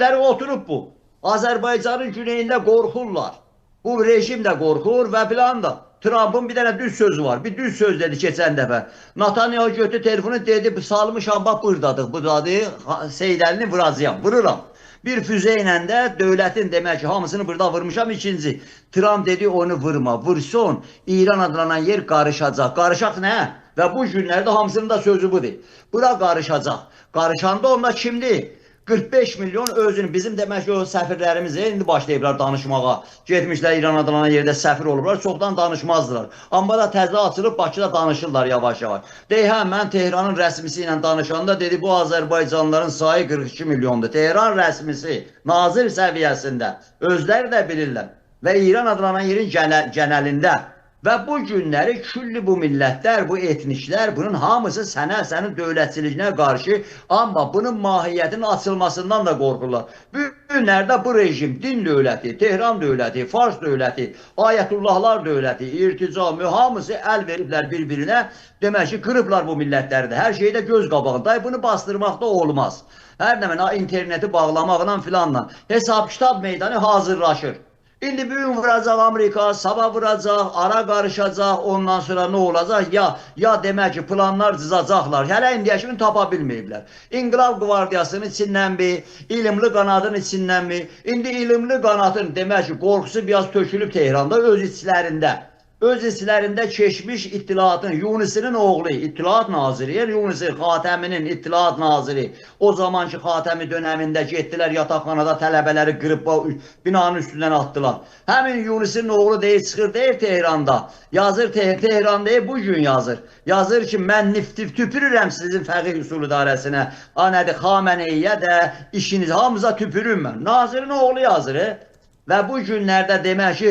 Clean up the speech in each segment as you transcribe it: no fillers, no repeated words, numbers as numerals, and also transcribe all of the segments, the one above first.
günləri oturub bu. Azərbaycanın güneyində qorxurlar. Bu rejim də qorxur və filan da. Trump'ın bir dənə düz sözü var. Bir düz söz dedi keçən dəfə. Netanyahu götü telefonu dedi, salmışam bax buradadır. Bu dadı Seydəlini vuracağım, vururam. Bir füze ilə də dövlətin demək ki, hamısını burada vurmuşam. İkinci, Trump dedi onu vurma, vursun. İran adlanan yer qarışacaq. Qarışaq nə? Və bu günlərdə hamısının da sözü budur. Bura qarışacaq. Qarışanda onda kimdir? 45 milyon özünü, bizim demək ki, o səfirlərimiz indi başlayıblar danışmağa. Getmişlər İran adlanan yerdə səfir olurlar, çoxdan danışmazdılar. Amma da təzə açılıb Bakıda danışırlar yavaş-yavaş. Deyək, hə, mən Tehranın rəsmisi ilə danışanda dedi, bu Azərbaycanlıların sayı 42 milyondur. Tehran rəsmisi, nazir səviyyəsində, özləri də bilirlər. Və İran adlanan yerin genəlində. Və bu günləri külli bu millətlər, bu etniklər, bunun hamısı sənə, sənin dövlətçiliyinə qarşı, amma bunun mahiyyətinin açılmasından da qorxurlar. Bu günlərdə bu rejim, din dövləti, Tehran dövləti, Fars dövləti, Ayətullahlar dövləti, irticamı, hamısı əl veriblər bir-birinə, demək ki, qırıblar bu millətləri də. Hər şeydə göz qabağında, bunu bastırmaq da olmaz. Hər nəmən interneti bağlamaqla filanla hesab-kitab meydanı hazırlaşır. İndi bugün vuracaq Amerika, sabah vuracaq, ara qarışacaq, ondan sonra nə olacaq? Ya demək ki, planlar cızacaqlar. Hələ indiyə kimi tapa bilməyiblər. İnqilab qvardiyasının içindənmi, ilimli qanadın içindənmi? İndi ilimli qanadın demək ki, qorxusu biraz tökülüb Tehranda öz içlərində. Öz içlərində keçmiş ittilatın, Yunisinin oğlu, ittilat naziri, Yunisi Xatəminin ittilat naziri, o zamanki Xatəmi dönəmində getdilər yataqxanada tələbələri qırıb binanın üstündən atdılar. Həmin Yunisinin oğlu deyir, çıxır deyir Tehranda, yazır Tehran deyir, bugün yazır. Yazır ki, mən niftif tüpürürəm sizin fəqih usul idarəsinə, anədir Xameneyə də işiniz, hamıza tüpürüm mən. Nazirin oğlu yazır. Və bu günlərdə demək ki,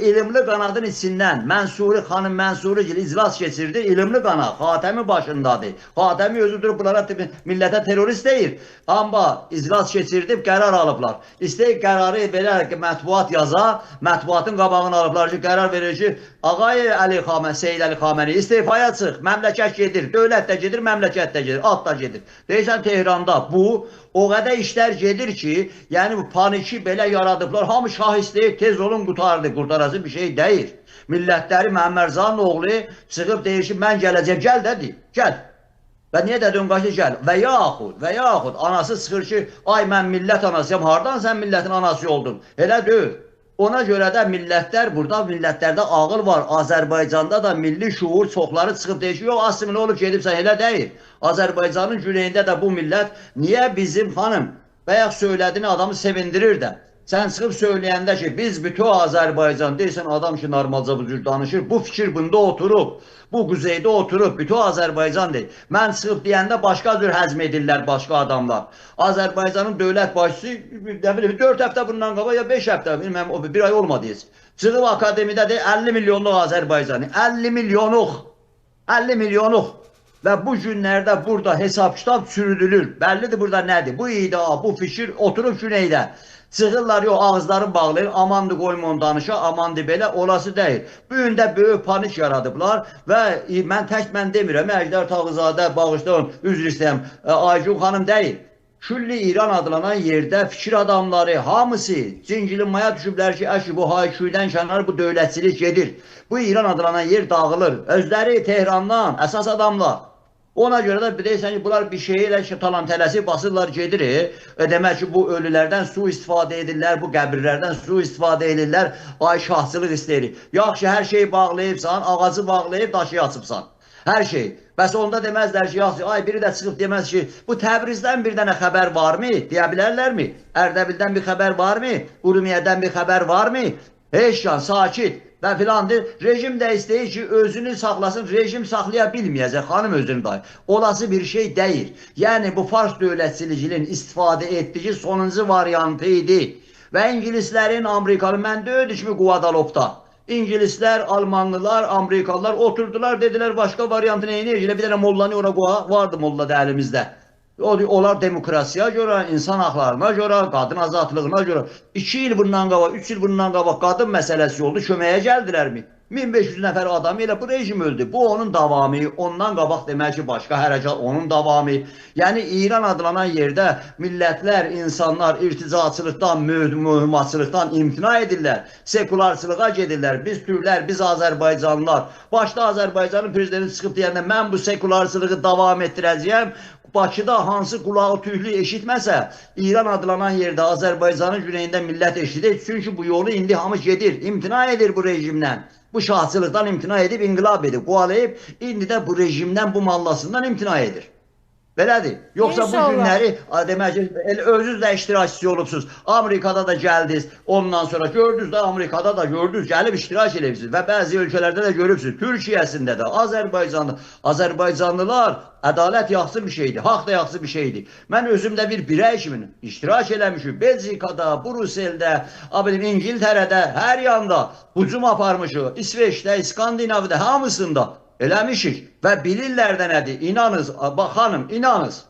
ilimli qanadın içindən Mənsuri, xanım Mənsuri iclas keçirdi, ilimli qanad, Xatəmi başındadır. Xatəmi özü durub bunlara millətə terörist deyir. Amma iclas keçirdib, qərar alıblar. İstəyir qərarı belə ki, mətbuat yaza, mətbuatın qabağını alıblar ki, qərar verir ki, Ağay Seyyid Əli Xaməni istifaya çıx, məmləkət gedir, dövlət də gedir, məmləkət də gedir, alt da gedir. Deyirsən Tehranda bu, o qədər işlər gedir ki, yəni bu paniki belə yaradıblar, hamı şah istəyir, tez olun qurtarası bir şey deyir. Millətləri Məhəmmədcanın oğlu çıxıb deyir ki, mən gələcəm, gəl də deyir, gəl. Və niyə dedin qaçı gəl? Və yaxud anası çıxır ki, ay mən millət anasıyam, hardan sən milletin anası oldun? Elə deyil. Ona görə də millətlər, burada millətlərdə ağıl var. Azərbaycanda da milli şuur çoxları çıxıb deyir ki, yox, asimilə olub gedibsən, elə deyil. Azərbaycanın güneyində də bu millət, niyə bizim xanım, bəyək söylədiyini adamı sevindirir də. Sən çıxıb söyləyəndə ki, biz bütün Azərbaycan, deyirsən adam ki, normalca bu cür danışır, bu fikir bunda oturub, bu quzeydə oturub, bütün Azərbaycan deyil. Mən çıxıb deyəndə başqa cür həzm edirlər başqa adamlar. Azərbaycanın dövlət başçısı, 4 həftə bundan qaba, ya 5 həftə, bilməm, bir ay olmadı heç. Çıxıb akademiyada deyir, 50 milyonluq Azərbaycanı, 50 milyonluq. Və bu günlərdə burada hesab-kitab çürüdülür. Bəllidir burada nədir? Bu iddia, bu fikir oturub güneydə. Çıxırlar, yox, ağızları bağlayır, amandı qoyma danışa, amandı belə, olası deyil. Bu gün də böyük panik yaradıblar və mən demirəm, Əjdər Tağızadə, bağışlayın, üzr istəyəm, Aygun xanım deyil. Külli İran adlanan yerdə fikir adamları, hamısı cincilinmaya düşüblər ki, əşi bu hayküydən kənar bu dövlətçilik gedir. Bu İran adlanan yer dağılır. Özləri Tehrandan, əsas adamlar. Ona görə də deyirsən ki, bunlar bir şeyi ilə talan-tələsi basırlar, gedir. Demək ki, bu ölülərdən su istifadə edirlər, bu qəbirlərdən su istifadə edirlər, ay şahçılıq istəyir. Yaxşı, hər şeyi bağlayıbsan, ağacı bağlayıb, daşı açıbsan. Hər şey. Bəs onda deməzlər ki, yaxşı, ay biri də çıxıb deməz ki, bu Təbrizdən bir dənə xəbər varmı? Deyə bilərlərmi? Ərdəbildən bir xəbər varmı? Urumiyədən bir xəbər varmı? Heç yan, sakit. Və filandır, rejim də istəyir ki, özünü saxlasın, rejim saxlaya bilməyəcək, xanım özünü dahi. Olası bir şey deyil. Yəni, bu Fars dövlətçilikinin istifadə etdiyi sonuncu variantı idi. Və İngilislərin, Amerikalı, mən döyüdü kimi Guadalopda. İngilislər, Almanlılar, Amerikalılar oturdular, dedilər, başqa variantı neyini? Bir dənə mollanı ora qoyaq, vardı molla da əlimizdə. Onlar demokrasiya görə, insan haqlarına görə, qadın azadlığına görə 2 il bundan qabaq, 3 il bundan qabaq qadın məsələsi oldu, köməyə gəldilərmi? 1500 nəfər adam elə bu rejim öldü. Bu onun davamı, ondan qabaq demək ki, başqa hərəkat onun davamı. Yəni İran adlanan yerdə millətlər, insanlar irticaçılıqdan, mühümmatçılıqdan imtina edirlər, sekularçılığa gedirlər. Biz türklər, biz Azərbaycanlılar. Başda Azərbaycanın prezidenti çıxıb deyəndə mən bu sekularçılığı davam etdirəcəyəm. Bakıda hansı qulağı tüklü eşitməsə, İran adlanan yerdə Azərbaycanın güneyində millət eşidir. Çünki bu yolu indi hamı gedir, imtina edir bu rejimdən. Bu şahçılıqdan imtina edib, inqilab edib, qovalayıb, indi də bu rejimdən, bu mallasından imtina edir. Belədir. Yoxsa bu günləri demək ki, özünüz də iştirakçısı olubsunuz. Amerikada da gəldiniz. Ondan sonra gördünüz də Amerikada da gördünüz, gəlib iştirak edirsiniz və bəzi ölkələrdə də görübsünüz. Türkiyəsində də, Azərbaycanda, Azərbaycanlılar ədalət yaxşı bir şeydir, haqq da yaxşı bir şeydir. Mən özümdə bir birey kimi iştirak eləmişim. Belçikada, Bruseldə, İngiltərədə, hər yanda hücum aparmışıq. İsveçdə, İskandinavda, hamısında. Eləmişik və bilirlər də nədir? İnanız, xanım, inanız.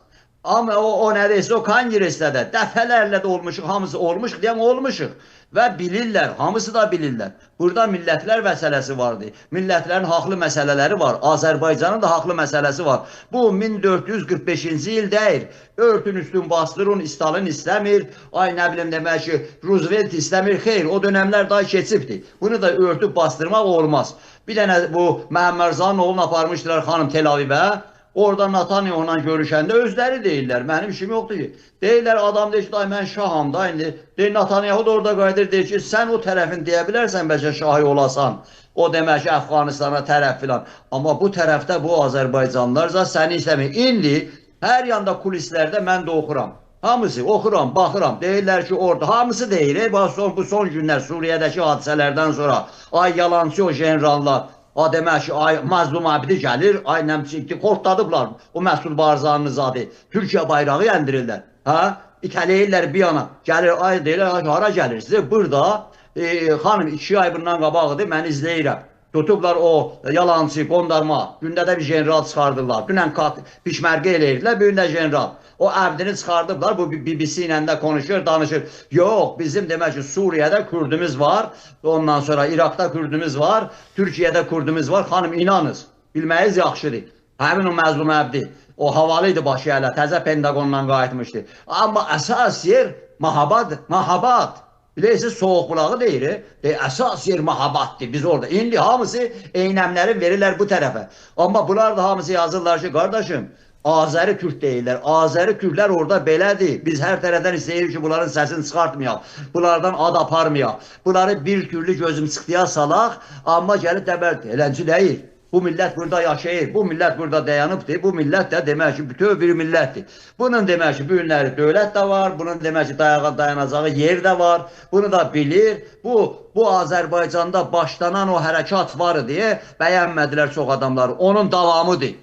Amma o nədirsə, o kongresdə də dəfələrlə də olmuşuq, hamısı olmuşuq, deyəm olmuşuq. Və bilirlər, hamısı da bilirlər. Burada millətlər məsələsi vardı. Millətlərin haqlı məsələləri var. Azərbaycanın da haqlı məsələsi var. Bu 1445-ci il deyil. Örtün üstün bastırın, Stalin istəmir. Ay nə bilim demək ki, Roosevelt istəmir. Xeyr, o dönəmlər daha keçibdir. Bunu da örtüb bastırmaq olmaz. Bir dənə bu Məhəmməd Rızanın oğlunu aparmışdılar xanım Tel Avivə. Orada Netanyahu'la görüşəndə özləri deyirlər. Mənim işim yoxdur ki. Deyirlər, adam deyir ki, mən şaham da indi. Deyir, Netanyahu da orada qayıdır, deyir ki, sən o tərəfin deyə bilərsən, bəlkə şahı olasan. O demək ki, Əfqanistana tərəf filan. Amma bu tərəfdə bu Azərbaycanlılarca səni istəmir. İndi hər yanda kulislərdə mən də oxuram. Hamısı oxuram, baxıram. Deyirlər ki, orada hamısı deyir. Bu son günlər Suriyədəki hadisələrdən sonra ay yalancı o generallar. O demək ki, ay Mazlum Abidi gəlir, ay nəmçikdi, qortladıblar o Məsud Barzanın zadı. Türkiyə bayrağı yəndirirlər. İtələyirlər bir yana. Gəlir, ay deyirlər, hara gəlirsiniz? Burada, xanım 2 ay bundan qabaqdır, mən izləyirəm. Tutublar o yalancı, qondarma, gündə də bir general çıxardırlar. Dünən pişmərqə eləyirlər, bir gün də general. O Əbdini çıxardıblar, bu BBC ilə də konuşur, danışır. Yox, bizim demək ki, Suriyədə Kürdümüz var, ondan sonra İraqda Kürdümüz var, Türkiyədə Kürdümüz var. Xanım, inanız, bilməyiz yaxşıdır. Həmin o Məzlum Əbdi, o havalıydı başı hələ, təzə Pentagondan qayıtmışdı. Amma əsas yer mahabat. Bilirsiniz, soğuk bulağı deyir, əsas yer mahabatdır biz orada. İndi hamısı eynəmləri verirlər bu tərəfə. Amma bunlar da hamısı yazırlar ki, qardaşım, Azəri Türk deyirlər. Azəri Türklər orada belədir. Biz hər tərəfdən istəyirik ki, bunların səsini çıxartmayaq. Bunlardan ad aparmayaq. Bunları bir türlü gözüm çıxdıya salaq, amma gəlib dəbər eləncə deyil. Bu millət burada yaşayır, bu millət burada dayanıbdır, bu millət də demək ki, bütöv bir millətdir. Bunun demək ki, bu günləri dövlət də var, bunun demək ki, dayanacağı yer də var, bunu da bilir. Bu Azərbaycanda başlanan o hərəkat var deyə bəyənmədilər çox adamlar. Onun davamıdır.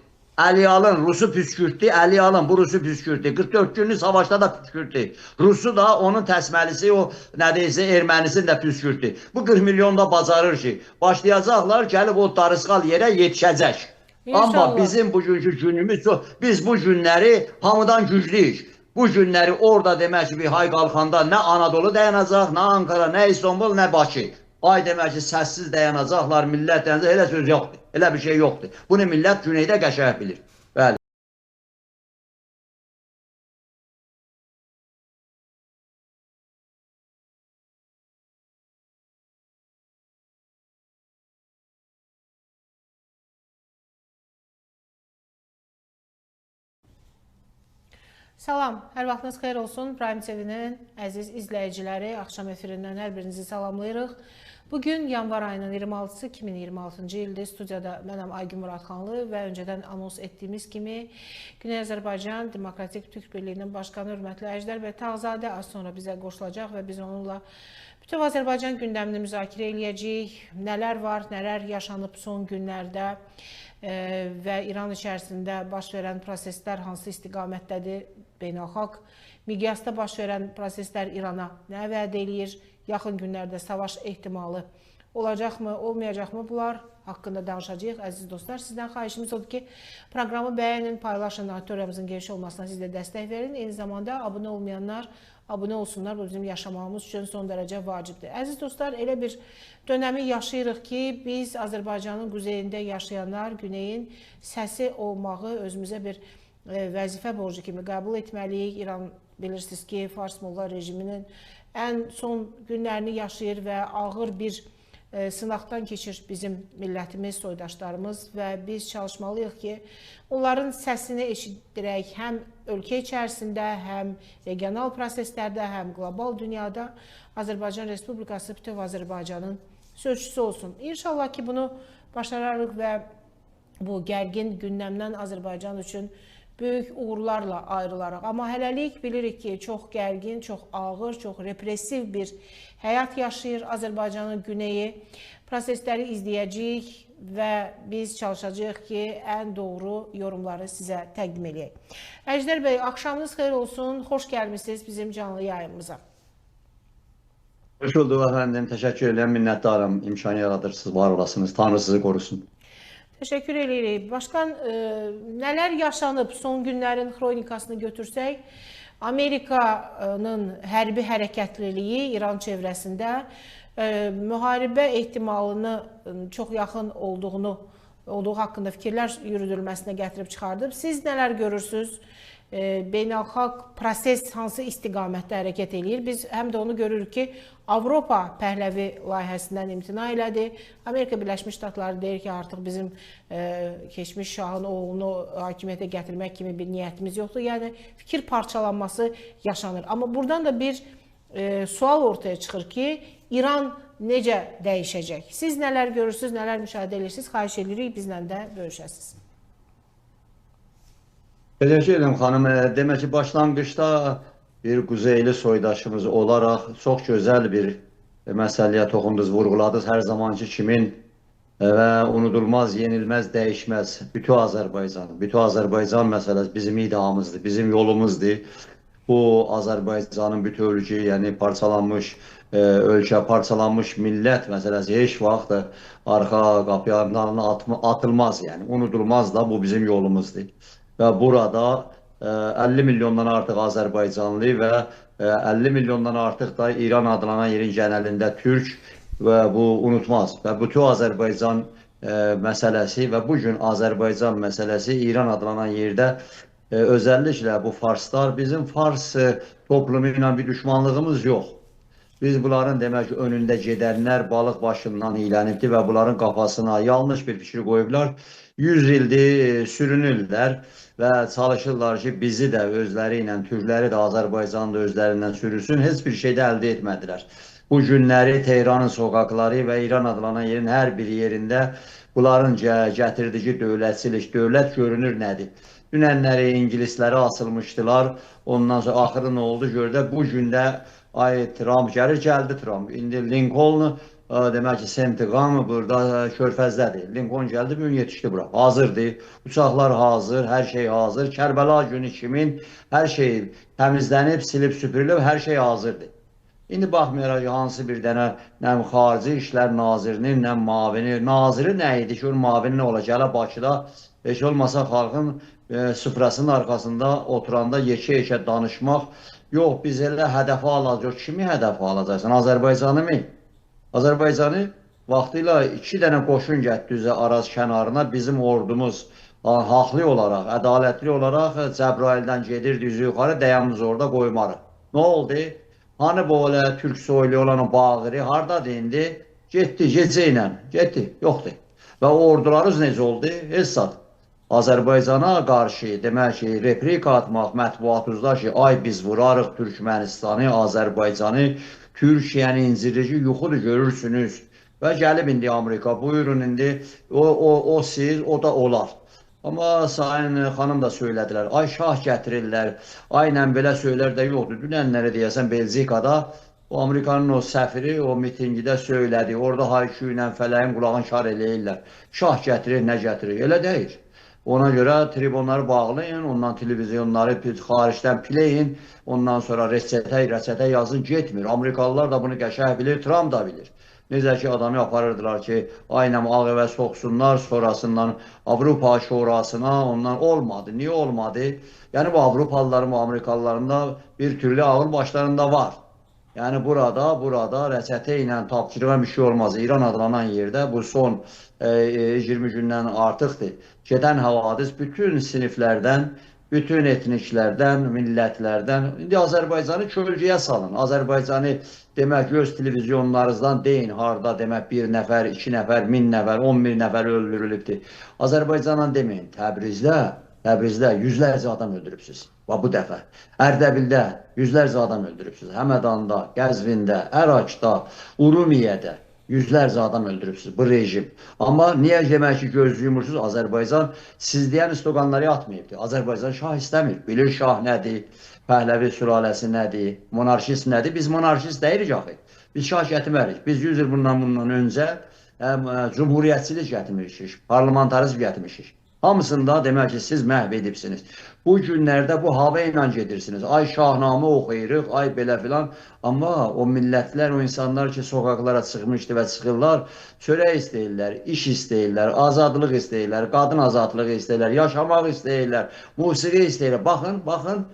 Əliyalın Rusu püskürtdü, Əliyalın bu Rusu püskürtdü. 44 günlük savaşda da püskürtdü. Rusu da onun təsməlisi, o nədeysə ermənisini də püskürtdü. Bu 40 milyon da bacarır ki, başlayacaqlar, gəlib o darısqal yerə yetişəcək. Amma bizim bugünkü günümüz, biz bu günləri hamıdan güclüyük. Bu günləri orada demək ki, bir hay qalxanda nə Anadolu dayanacaq, nə Ankara, nə İstanbul, nə Bakı. Ay demək ki, səssiz dayanacaqlar, millət dayanacaq, elə söz yoxdur, elə bir şey yoxdur. Bunu millət güneydə qəşəng bilir. Bəli. Salam, hər vaxtınız xeyir olsun. Prime TV-nin əziz izləyiciləri, axşam efirindən hər birinizi salamlayırıq. Bugün yanvar ayının 26-sı 2026-cı ildir. Studiyada mənəm Aygün Muradxanlı və öncədən anons etdiyimiz kimi Güney Azərbaycan Demokratik Türk Birliyinin Başkanı hörmətli Əjdər bəy Tağzadə az sonra bizə qoşulacaq və biz onunla bütün Azərbaycan gündəmini müzakirə eləyəcəyik. Nələr var, nələr yaşanıb son günlərdə və İran içərisində baş verən proseslər hansı istiqamətdədir, beynəlxalq miqyasda baş verən proseslər İrana nə vəd eləyir, yaxın günlərdə savaş ehtimalı olacaqmı, olmayacaqmı, bunlar haqqında danışacağıq. Əziz dostlar, sizdən xahişimiz odur ki, proqramı bəyənin, paylaşın, auditoriyamızın geniş olmasına siz də dəstək verin. Eyni zamanda abunə olmayanlar abunə olsunlar. Bu bizim yaşamağımız üçün son dərəcə vacibdir. Əziz dostlar, elə bir dönəmi yaşayırıq ki, biz Azərbaycanın quzeyində yaşayanlar güneyin səsi olmağı özümüzə bir vəzifə borcu kimi qəbul etməliyik. İran bilirsiniz ki, Fars Molla rejiminin ən son günlərini yaşayır və ağır bir sınaqdan keçir bizim millətimiz, soydaşlarımız və biz çalışmalıyıq ki, onların səsini eşidirək həm ölkə içərisində, həm regional proseslərdə, həm qlobal dünyada Azərbaycan Respublikası bütöv Azərbaycanın sözçüsü olsun. İnşallah ki, bunu başararıq və bu gərgin gündəmdən Azərbaycan üçün böyük uğurlarla ayrılaraq. Amma hələlik bilirik ki, çox gərgin, çox ağır, çox repressiv bir həyat yaşayır Azərbaycanın güneyi. Prosesləri izləyəcəyik və biz çalışacağıq ki, ən doğru yorumları sizə təqdim edək. Əjdər bəy, axşamınız xeyir olsun, xoş gəlmişsiniz bizim canlı yayımıza. Hoş oldu efendim, təşəkkür edirəm, minnətdarım, imkanı yaradırsınız, var olasınız, Tanrı sizi korusun. Təşəkkür edirik. Başkan, nələr yaşanıb son günlərin xronikasını götürsək, Amerikanın hərbi hərəkətliliyi İran çevrəsində müharibə ehtimalını çox yaxın olduğu haqqında fikirlər yürüdülməsinə gətirib çıxardıb. Siz nələr görürsünüz? Beynəlxalq proses hansı istiqamətdə hərəkət edir? Biz həm də onu görürük ki, Avropa pəhləvi layihəsindən imtina elədi. Amerika Birləşmiş Ştatları deyir ki, artıq bizim keçmiş şahın oğlunu hakimiyyətə gətirmək kimi bir niyyətimiz yoxdur. Yəni, fikir parçalanması yaşanır. Amma buradan da bir sual ortaya çıxır ki, İran necə dəyişəcək? Siz nələr görürsünüz, nələr müşahidə edirsiniz? Xahiş edirik, bizlə də bölüşəsiniz. Teşekkür ederim hanım. Demek ki başlangıçta bir kuzeyli soydaşımız olarak çok güzel bir meseleye dokundunuz, vurguladınız. Her zamanki kimin ve unutulmaz, yenilmez, değişmez. Bütün Azerbaycan meselesi bizim iddiamızdı, bizim yolumuzdu. Bu Azerbaycanın bütövlüğü, yani parçalanmış ölkə, parçalanmış millət meselesi heç vaxt arka kapılarından atılmaz, yani unutulmaz da, bu bizim yolumuzdu. Ve burada 50 milyondan artıq Azərbaycanlı və 50 milyondan artıq da İran adlanan yerin genəlində Türk və bu unutmaz. Və bütün Azərbaycan məsələsi və bugün Azərbaycan məsələsi İran adlanan yerdə özellikle bu Farslar, bizim Fars toplumu ilə bir düşmanlığımız yox. Biz bunların demək ki, önündə gedənlər balıq başından iylənibdir və bunların kafasına yanlış bir fikir qoyublar. 100 ildir sürünürlər və çalışırlar ki, bizi də özləri ilə, Türkləri də, Azərbaycanı da özlərindən sürüsün. Heç bir şey də əldə etmədilər. Bu günləri Tehranın sokakları və İran adlanan yerin hər bir yerində bunların gətirdiyi dövlətçilik, dövlət görünür nədir? Dünənləri ingilisləri asılmışdılar. Ondan sonra axırı nə oldu? Gördü, bu gündə Trump gəldi Trump. İndi Lincoln demək ki, Sentiqam burada körfəzdədir. Lincoln gəldi, bugün yetişdi bura. Hazırdır. Uçaqlar hazır, hər şey hazır. Kərbəla günü kimin hər şey təmizlənib, silib, süpürülüb, hər şey hazırdır. İndi baxmayaraq hansı bir dənə nəm Xarici İşlər Nazirinin, nəm mavini, naziri nə idi ki, onun mavini nə ola gələ Bakıda, heç olmasa xalqın süfrəsinin arkasında oturanda yekə-yekə danışmaq. Yox, biz elə hədəfə alacaq. Kimi hədəfə alacaqsan? Azərbaycanı mı? Azərbaycanı vaxtıyla 2 dənə qoşun getdi Araz kənarına. Bizim ordumuz haqlı olaraq, ədalətli olaraq Cəbrayildən gedirdi üzü yuxarı, dəyəmiz orada qoymarıq. Nə oldu? Hani böyle Türk soylu olan o Bağırı hardadır indi? Getdi, gecə ilə, getdi, yoxdur. Və ordularımız necə oldu? Hesad. Azərbaycana qarşı demək ki, replika atmaq mətbuatımızda ki, ay biz vurarıq Türkmenistanı, Azərbaycanı, Türkiyəni incirici yuxudur görürsünüz. Və gəlib indi Amerika, buyurun indi, o siz, o da olar. Amma Sayın xanım da söylədilər, ay şah gətirirlər, aynen belə söylər də yoxdur. Dünənləri deyəsən Belçikada, o Amerikanın o səfiri o mitingidə söylədi, orada haykü ilə fələyin qulağın şar eləyirlər. Şah gətirir, nə gətirir, elə deyil. Ona görə tribunları bağlayın, ondan televizyonları xaricdən piləyin, ondan sonra reçetə yazın, getmir. Amerikalılar da bunu qəşəng bilir, Trump da bilir. Necə ki adamı aparırdılar ki, aynən ağ evə soxsunlar, sonrasından Avropa Şurasına, ondan olmadı. Niyə olmadı? Yəni bu Avropalıların, bu Amerikalıların da bir türlü ağıl başlarında var. Yəni burada reçete ilə tapşırığa bir şey olmaz. İran adlanan yerdə bu son 20 gündən artıqdır. Gedən havadis bütün siniflərdən, bütün etniklərdən, millətlərdən. İndi Azərbaycanı kölgəyə salın. Azərbaycanı demək öz televizyonlarınızdan deyin harda demək bir nəfər, iki nəfər, 1000 nəfər, 11 nəfər öldürülübdür. Azərbaycandan deməyin. Təbrizdə yüzlərcə adam öldürübsünüz. Bu dəfə. Ərdəbildə yüzlərcə adam öldürübsünüz. Həmədanda, Qəzvində, Ərakda, Urumiyədə yüzlərcə adam öldürübsünüz bu rejim. Amma niyə demək ki göz yumursunuz? Azərbaycan siz deyən sloganları atmayıbdır. Azərbaycan şah istəmir. Bilir şah nədir? Pəhləvi sülaləsi nədir? Monarşist nədir? Biz monarşist deyirik axı. Biz şah gətirmərik. Biz 100 il bundan öncə cumhuriyyətçilik gətirmişik, parlamentarizm gətirmişik. Hamısında demək ki siz məhv edibsiniz. Bu günlərdə bu hava ilə gedirsiniz. Ay şahnamə oxuyuruq, ay belə filan. Amma o millətlər, o insanlar ki sokaklara çıxmışdı və çıxırlar, çörək istəyirlər, iş istəyirlər, azadlıq istəyirlər, qadın azadlığı istəyirlər, yaşamaq istəyirlər, musiqi istəyirlər. Baxın.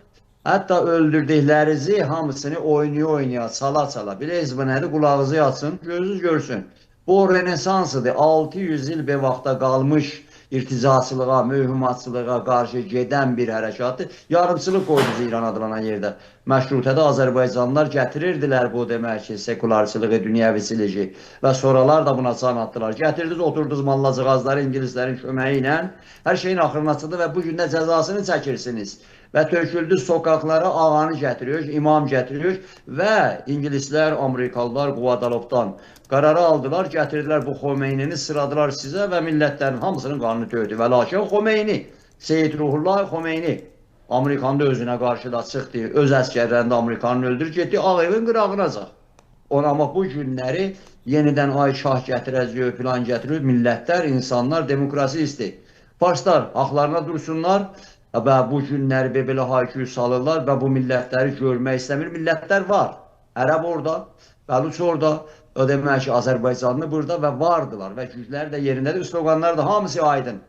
Hətta öldürdüklərinizi hamısını oynaya, çala. Bilirsiniz bu nədir? Qulağınızı yatsın, gözünüz görsün. Bu renesansıdır. 600 il bir vaxtda qalmış irticaçılığa, mühümmatçılığa qarşı gedən bir hərəkatdır. Yarımçılıq qoydunuz İran adlanan yerdə. Məşrutədə Azərbaycanlılar gətirirdilər bu demək ki, sekularçılığı, dünyəviçiliyi və sonralar da buna can atdılar. Gətirdiniz, oturdunuz mallacığazları İngilislərin köməyi ilə. Hər şeyin axırına çıxdı və bu gündə cəzasını çəkirsiniz. Və töküldü sokaklara, ağanı gətiriyor, imam gətiriyor və İngilislər, Amerikalılar Guadalupe'dan qərarı aldılar, gətirdilər bu Xomeynini sıradılar sizə və millətlərin hamısının qanını töydü. Və lakin Xomeyni, Seyid Ruhullah Xomeyni Amerikanın da özünə qarşı da çıxdı, öz əskərlərində Amerikanın öldürür, getdi Ağ Evin qırağınacaq. Amma bu günləri yenidən ay şah gətirəcək, filan gətirir, millətlər, insanlar demokrasi istəyir. Farslar haqlarına dursunlar və bu günləri belə hayküyü salırlar və bu millətləri görmək istəmir. Millətlər var. Ərəb orada, Bəluç orada, o demək ki, Azərbaycanlı burada və vardılar və gücləri də yerindədir. Sloganlar da hamısı aydın.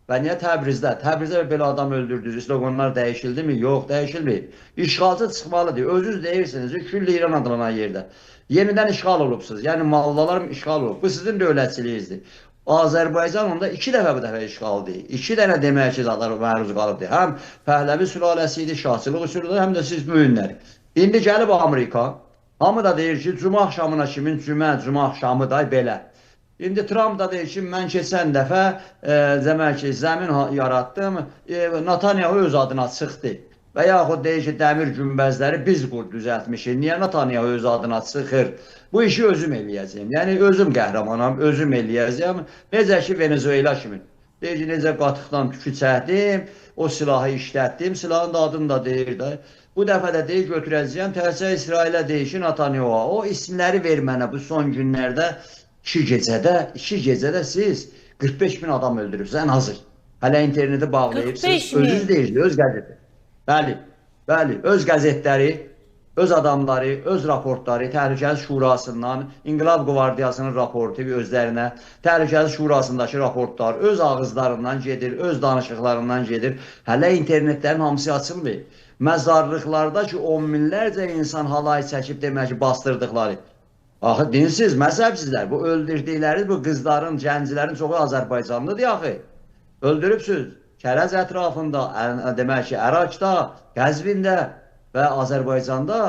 Və niyə Təbrizdə? Təbrizdə belə adam öldürdünüz. Sloganlar dəyişildi mi? Yox, dəyişilmir. İşğalçı çıxmalıdır. Özünüz deyirsiniz, külli İran adlanan yerdə. Yenidən işğal olubsunuz. Yəni mallalar işğal olub. Bu sizin dövlətçiliyinizdir. Azərbaycan onda 2 dəfə bu dəfə işğaldır. 2 dənə demək ki, zadlar məruz qalıbdır. Həm Pəhləvi sülaləsi idi, şahçılıq üsuludur, həm də siz mühünləri. İndi gəlib Amerika, hamı da deyir ki, cümə axşamına kimin cümə axşamı da belə. İndi Trump da deyir ki, mən keçən dəfə demək ki, zəmin yaratdım, Netanyahu öz adına çıxdı. Və yaxud deyir ki, dəmir günbəzləri biz düzəltmişik. Niyə Netanyahu öz adına çıxır? Bu işi özüm eləyəcəyim. Yəni özüm qəhrəmanam, özüm eləyəcəyim. Necə ki Venezuela kimi. Deyir ki, necə qatıqdan tükü çəkdim, o silahı işlətdim, silahın da adını da deyir də. Bu dəfə də deyir götürəcəyəm, təhsil İsrailə deyir ki, Netanyahu. O isimləri ver mənə bu son günlərdə 2 gecədə siz 45 bin adam öldürürsünüz ən azı. Hələ interneti bağlayıbsınız. Özünüz deyirsiniz, öz qəzeti. Bəli, öz qəzetləri, öz adamları, öz raportları, Təhlükəsizlik Şurasından, İnqilab Qvardiyasının raportu özlərinə, Təhlükəsizlik Şurasındakı raportlar öz ağızlarından gedir, öz danışıqlarından gedir. Hələ internetlərin hamısı açılmır. Məzarlıqlarda ki, 10 minlərcə insan halay çəkib demək ki, bastırdıqları. Axı, dinsiz, məzəbsizlər, bu öldürdükləri, bu qızların, gəncilərin çoxu Azərbaycanlıdır axı. Öldürübsünüz. Kərəz ətrafında, demək ki, Ərakda, Qəzvində və Azərbaycanda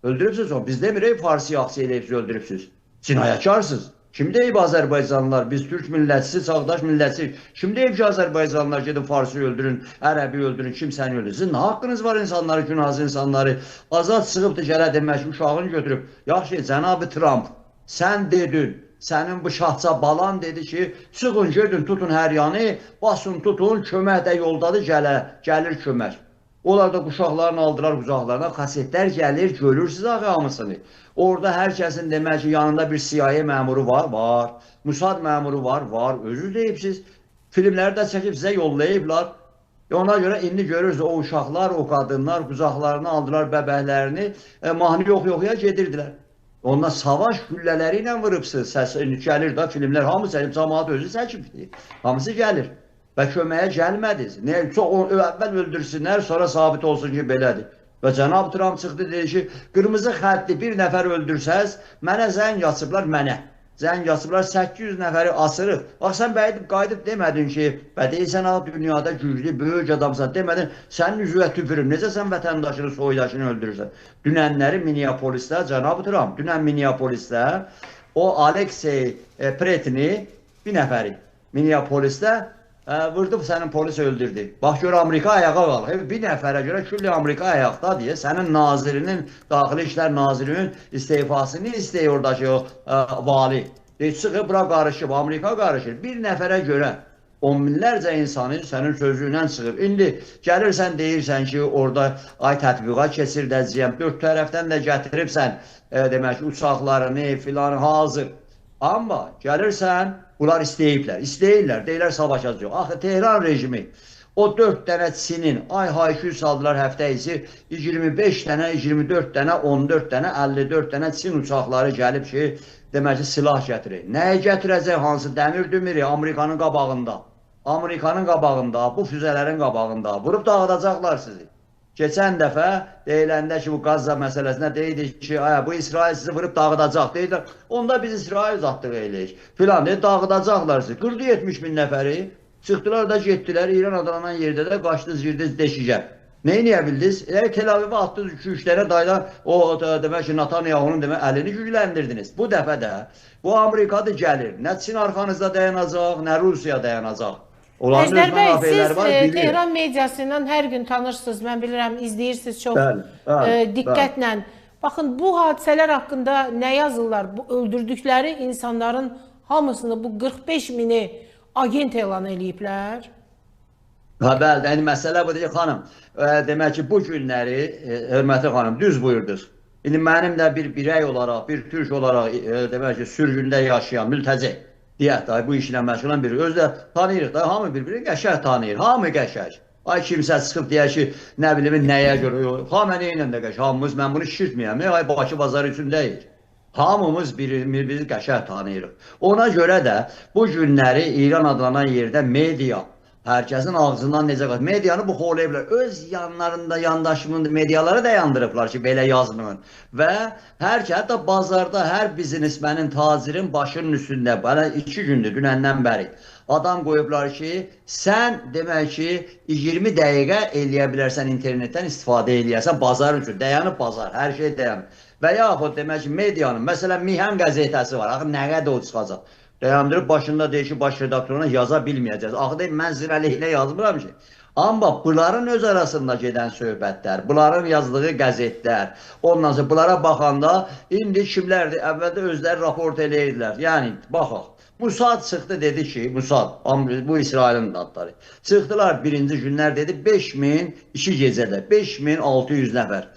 öldürübsünüz. Biz demirik, Farsi yaxşı eləyibsiz, öldürübsünüz. Cinayətkarsınız. Kim deyib Azərbaycanlılar? Biz Türk millətçisi, çağdaş millətçisi. Kim deyib ki, Azərbaycanlılar gedin Farsi öldürün, Ərəbi öldürün, kimsəni öldürün? Sizin nə haqqınız var insanları, günahsız insanları? Azad çıxıbdır, gələ demək ki, uşağını götürüb. Yaxşı, cənab-ı Trump, sən dedin. Sənin bu şahça balan dedi ki, çıxın, gedin, tutun hər yanı, basın, tutun, kömək də yoldadır, gəlir kömək. Onlar da quşaqlarını aldılar qucaqlarına, kasetlər gəlir, görürsünüz axı hamısını. Orada hər kəsin demək ki, yanında bir CIA məmuru var. Musad məmuru var, özünüz deyibsiz. Filmləri də çəkib sizə yollayıblar. Ona görə indi görürsünüz, o uşaqlar, o qadınlar qucaqlarını aldılar, bəbəklərini, mahnı yox-yoxuya gedirdilər. Ondan savaş güllələri ilə vurubsuz. Səs gəlir də filmlər, hamısı cəmaət özü çəkibdir. Hamısı gəlir. Və köməyə gəlmədiniz. Nə çox əvvəl öldürsünlər, sonra sabit olsun ki, belədir. Və cənab Trump çıxdı dedi ki, qırmızı xətti bir nəfər öldürsəz, mənə zəng açıblar mənə. Zəng açıblar 800 nəfəri asırıq. Bax sən qayıdıb demədin ki, deyirsən ha dünyada güclü, böyük adamsan demədin, sənin üzvə tüpürüm. Necə sən vətəndaşını, soydaşını öldürürsən? Dünənləri Minneapolisdə, cənab Trump, dünən Minneapolisdə o Aleksey Pretini bir nəfəri Minneapolisdə vurdub sənin polis öldürdü. Bax gör Amerika ayağa qalır. Bir nəfərə görə külli Amerika ayaqda deyə sənin nazirinin, Daxili İşlər Nazirinin istifasını istəyir oradakı o vali. Deyir, çıxıb bura qarışıb, Amerika qarışır. Bir nəfərə görə 10 minlərcə insanı sənin sözündən çıxır. İndi gəlirsən deyirsən ki, orada ay tətbiqat keçirdəcəyəm, 4 tərəfdən də gətiribsən, demək ki, uçaqlarını filan hazır. Amma gəlirsən, bunlar istəyirlər, deyirlər savaşacaq. Axı Tehran rejimi o 4 dənə Çinin hay-küy saldılar həftə içi 25 dənə, 24 dənə, 14 dənə, 54 dənə Çin uçaqları gəlib ki, demək ki, silah gətirir. Nəyə gətirəcək hansı dəmir dümiri Amerikanın qabağında? Amerikanın qabağında, bu füzələrin qabağında vurub dağıdacaqlar sizi. Keçən dəfə deyiləndə ki, bu Qazza məsələsində deyildik ki, bu İsrail sizi vurub dağıdacaq deyirlər. Onda biz İsrail uzatdıq eləyik. Filan deyir, dağıdacaqlar sizi. 40-70 min nəfəri çıxdılar da getdilər. İran adlanan yerdə də qaçdınız, girdiniz deşikə. Neyi niyə bildiniz? Tel Avivə atdınız 2-3 dənə dayılar, o demək ki, Netanyahu'nun əlini gücləndirdiniz. Bu dəfə də bu Amerikadır gəlir. Nə Çin arxanızda dayanacaq, nə Rusiya dayanacaq. Əjdər bəy, siz Tehran mediası ilə hər gün tanırsınız, mən bilirəm, izləyirsiniz çox diqqətlə. Baxın, bu hadisələr haqqında nə yazırlar? Bu öldürdükləri insanların hamısını, bu 45 mini agent elan eləyiblər. Bəli, məsələ budur ki, xanım, demək ki, bu günləri, hörmətli xanım, düz buyurdunuz. İndi mənim də bir birey olaraq, bir türk olaraq, demək ki, sürgündə yaşayan, mültəci, deyək da, bu işlə məşğul olan biri. Özü də tanıyırıq da, hamı bir-birini qəşəng tanıyır, hamı qəşəng. Ay kimsə çıxıb deyək ki, nə bilim, nəyə görə, hamı ilə də qəşəng, hamımız, mən bunu şişirtməyəm, ay Bakı bazarı üçün deyil. Hamımız bir-birini qəşəng tanıyırıq. Ona görə də bu günləri İran adlanan yerdə media, hər kəsin ağzından necə qaç. Medianı bu xolayıblar. Öz yanlarında yandaşımın mediaları da yandırıblar ki, belə yazmın. Və hər kəs də bazarda hər biznesmənin, tacirin başının üstündə, bana 2 gündür, dünəndən bəri adam qoyublar ki, sən demək ki, 20 dəqiqə eləyə bilərsən internetdən istifadə eləyərsən bazar üçün. Dayanıb bazar, hər şey dayanıb. Və yaxud demək ki, medianın, məsələn, Mihan qəzetəsi var. Axı nə qədər o çıxacaq? Dayandırıb başında deyir ki, baş redaktoruna yaza bilməyəcəz. Axı deyir, mən sizin əleyhinə yazmıram ki. Amma bunların öz arasında gedən söhbətlər, bunların yazdığı qəzetlər, ondan sonra bunlara baxanda, indi kimlərdir? Əvvəldə özləri raport eləyirdilər. Yəni, baxaq. Musad çıxdı, dedi ki, Musad, bu İsrailin adları. Çıxdılar birinci günlər, dedi, 5000, 2 gecədə, 5600 nəfər.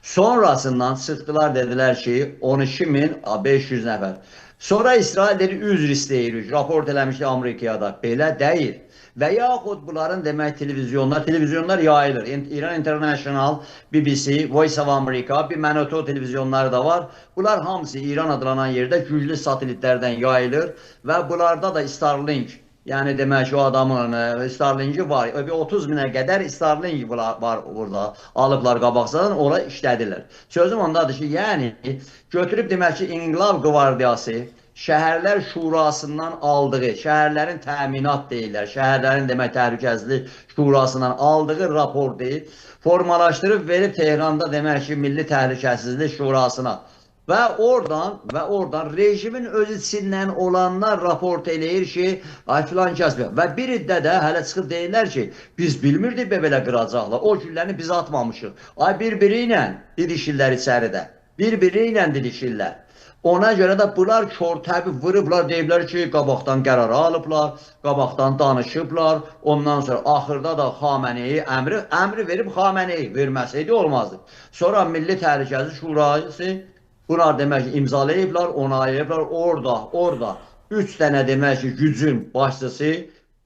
Sonrasından çıxdılar, dedilər ki, 12500 nəfər. Sonra İsrail dedi, üzr istəyirik, raport eləmişdi Amerikaya da, belə deyil. Və yaxud bunların demək televizyonlar yayılır. İran International, BBC, Voice of America, bir Manoto televizyonları da var. Bunlar hamısı İran adlanan yerdə güclü satelitlərdən yayılır və bunlarda da Starlink, yəni demək ki, o adamın Starlink'i var. 30 minə qədər Starlink var burada. Alıblar qabaqsadan, ora işlədirlər. Sözüm ondadır ki, yəni götürüb demək ki, İnqilab Qvardiyası Şəhərlər Şurasından aldığı, şəhərlərin təminat deyirlər, şəhərlərin demək təhlükəsizlik şurasından aldığı raportu formalaşdırıb verib Tehranda demək ki, Milli Təhlükəsizlik Şurasına. Və oradan rejimin öz içindən olanlar raport eləyir ki, ay filan kəsbə. Və bir iddə də hələ çıxıb deyirlər ki, biz bilmirdik belə qıracaqlar, o gülləni biz atmamışıq. Ay bir-biri ilə didişirlər içəridə, bir-biri ilə didişirlər. Ona görə də bunlar kör təbii vurublar, deyiblər ki, qabaqdan qərar alıblar, qabaqdan danışıblar. Ondan sonra axırda da Xameneyi əmri verib Xameneyi verməsəydi olmazdı. Sonra Milli Təhlükəsizlik Şurası bunlar demək ki, imzalayıblar, onaylayıblar. Orada 3 dənə demək ki, gücün başçısı,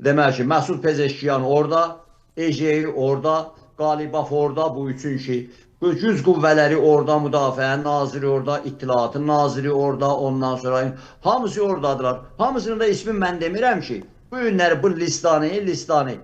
demək ki, Məsud Pezeşkiyan orada, Ejeyi orada, Qalibaf orada, bu üçün ki, Güc qüvvələri orada, müdafiə naziri orada, ittilatın naziri orada, ondan sonra hamısı oradadılar. Hamısının da ismi mən demirəm ki, bu günləri bu listanı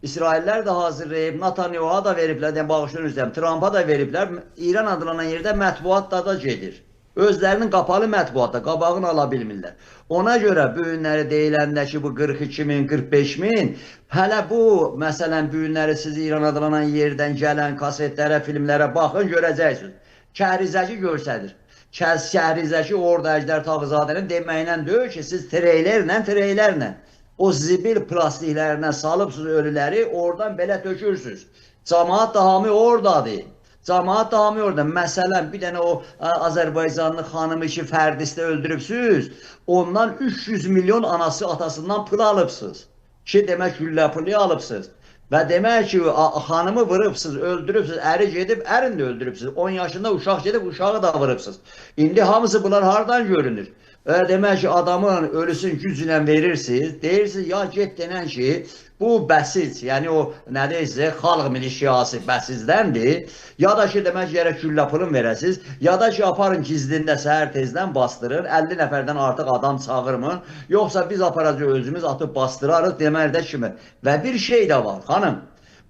İsraillər də hazırlayıb, Netanyahu'a da veriblər, bağışlayın, Trump'a da veriblər. İran adlanan yerdə mətbuat da gedir. Özlərinin qapalı mətbuatda qabağını ala bilmirlər. Ona görə bu günləri deyiləndə ki, bu 42 min, 45 min, hələ bu, məsələn, bu günləri siz İran adlanan yerdən gələn kasetlərə, filmlərə baxın, görəcəksiniz. Kəhrizəki görsədir. Kəhrizəki orada Əjdər Tağızadənin deməyinə deyir ki, siz treylərlə, o zibil plastiklərinə salıbsınız ölüləri, oradan belə tökürsünüz. Camaat da hamı oradadır. Camaat da hamı orada. Məsələn, bir dənə o Azərbaycanlı xanımı ki, Fərdisdə öldürübsünüz, ondan 300 milyon anası, atasından pul alıbsınız. Ki, demək, güllə pulu alıbsınız. Və demək ki, xanımı vırıbsınız, öldürübsünüz, əri gedib, ərini də öldürübsünüz. 10 yaşında uşaq gedib, uşağı da vırıbsınız. İndi hamısı bunlar hardan görünür? Demək ki, adamın ölüsün gücünə verirsiniz, deyirsiniz, ya get denən ki, bu bəsiz, yəni o, nə deyirsə, xalq milişiyası bəsizdəndir, ya da ki, demək ki, yerə güllə pulun verəsiniz, ya da ki, aparın gizlində səhər tezdən bastırır, 50 nəfərdən artıq adam çağırmın, yoxsa biz aparacaq özümüz atıb bastırarıq, deməkdə kimi. Və bir şey də var, xanım,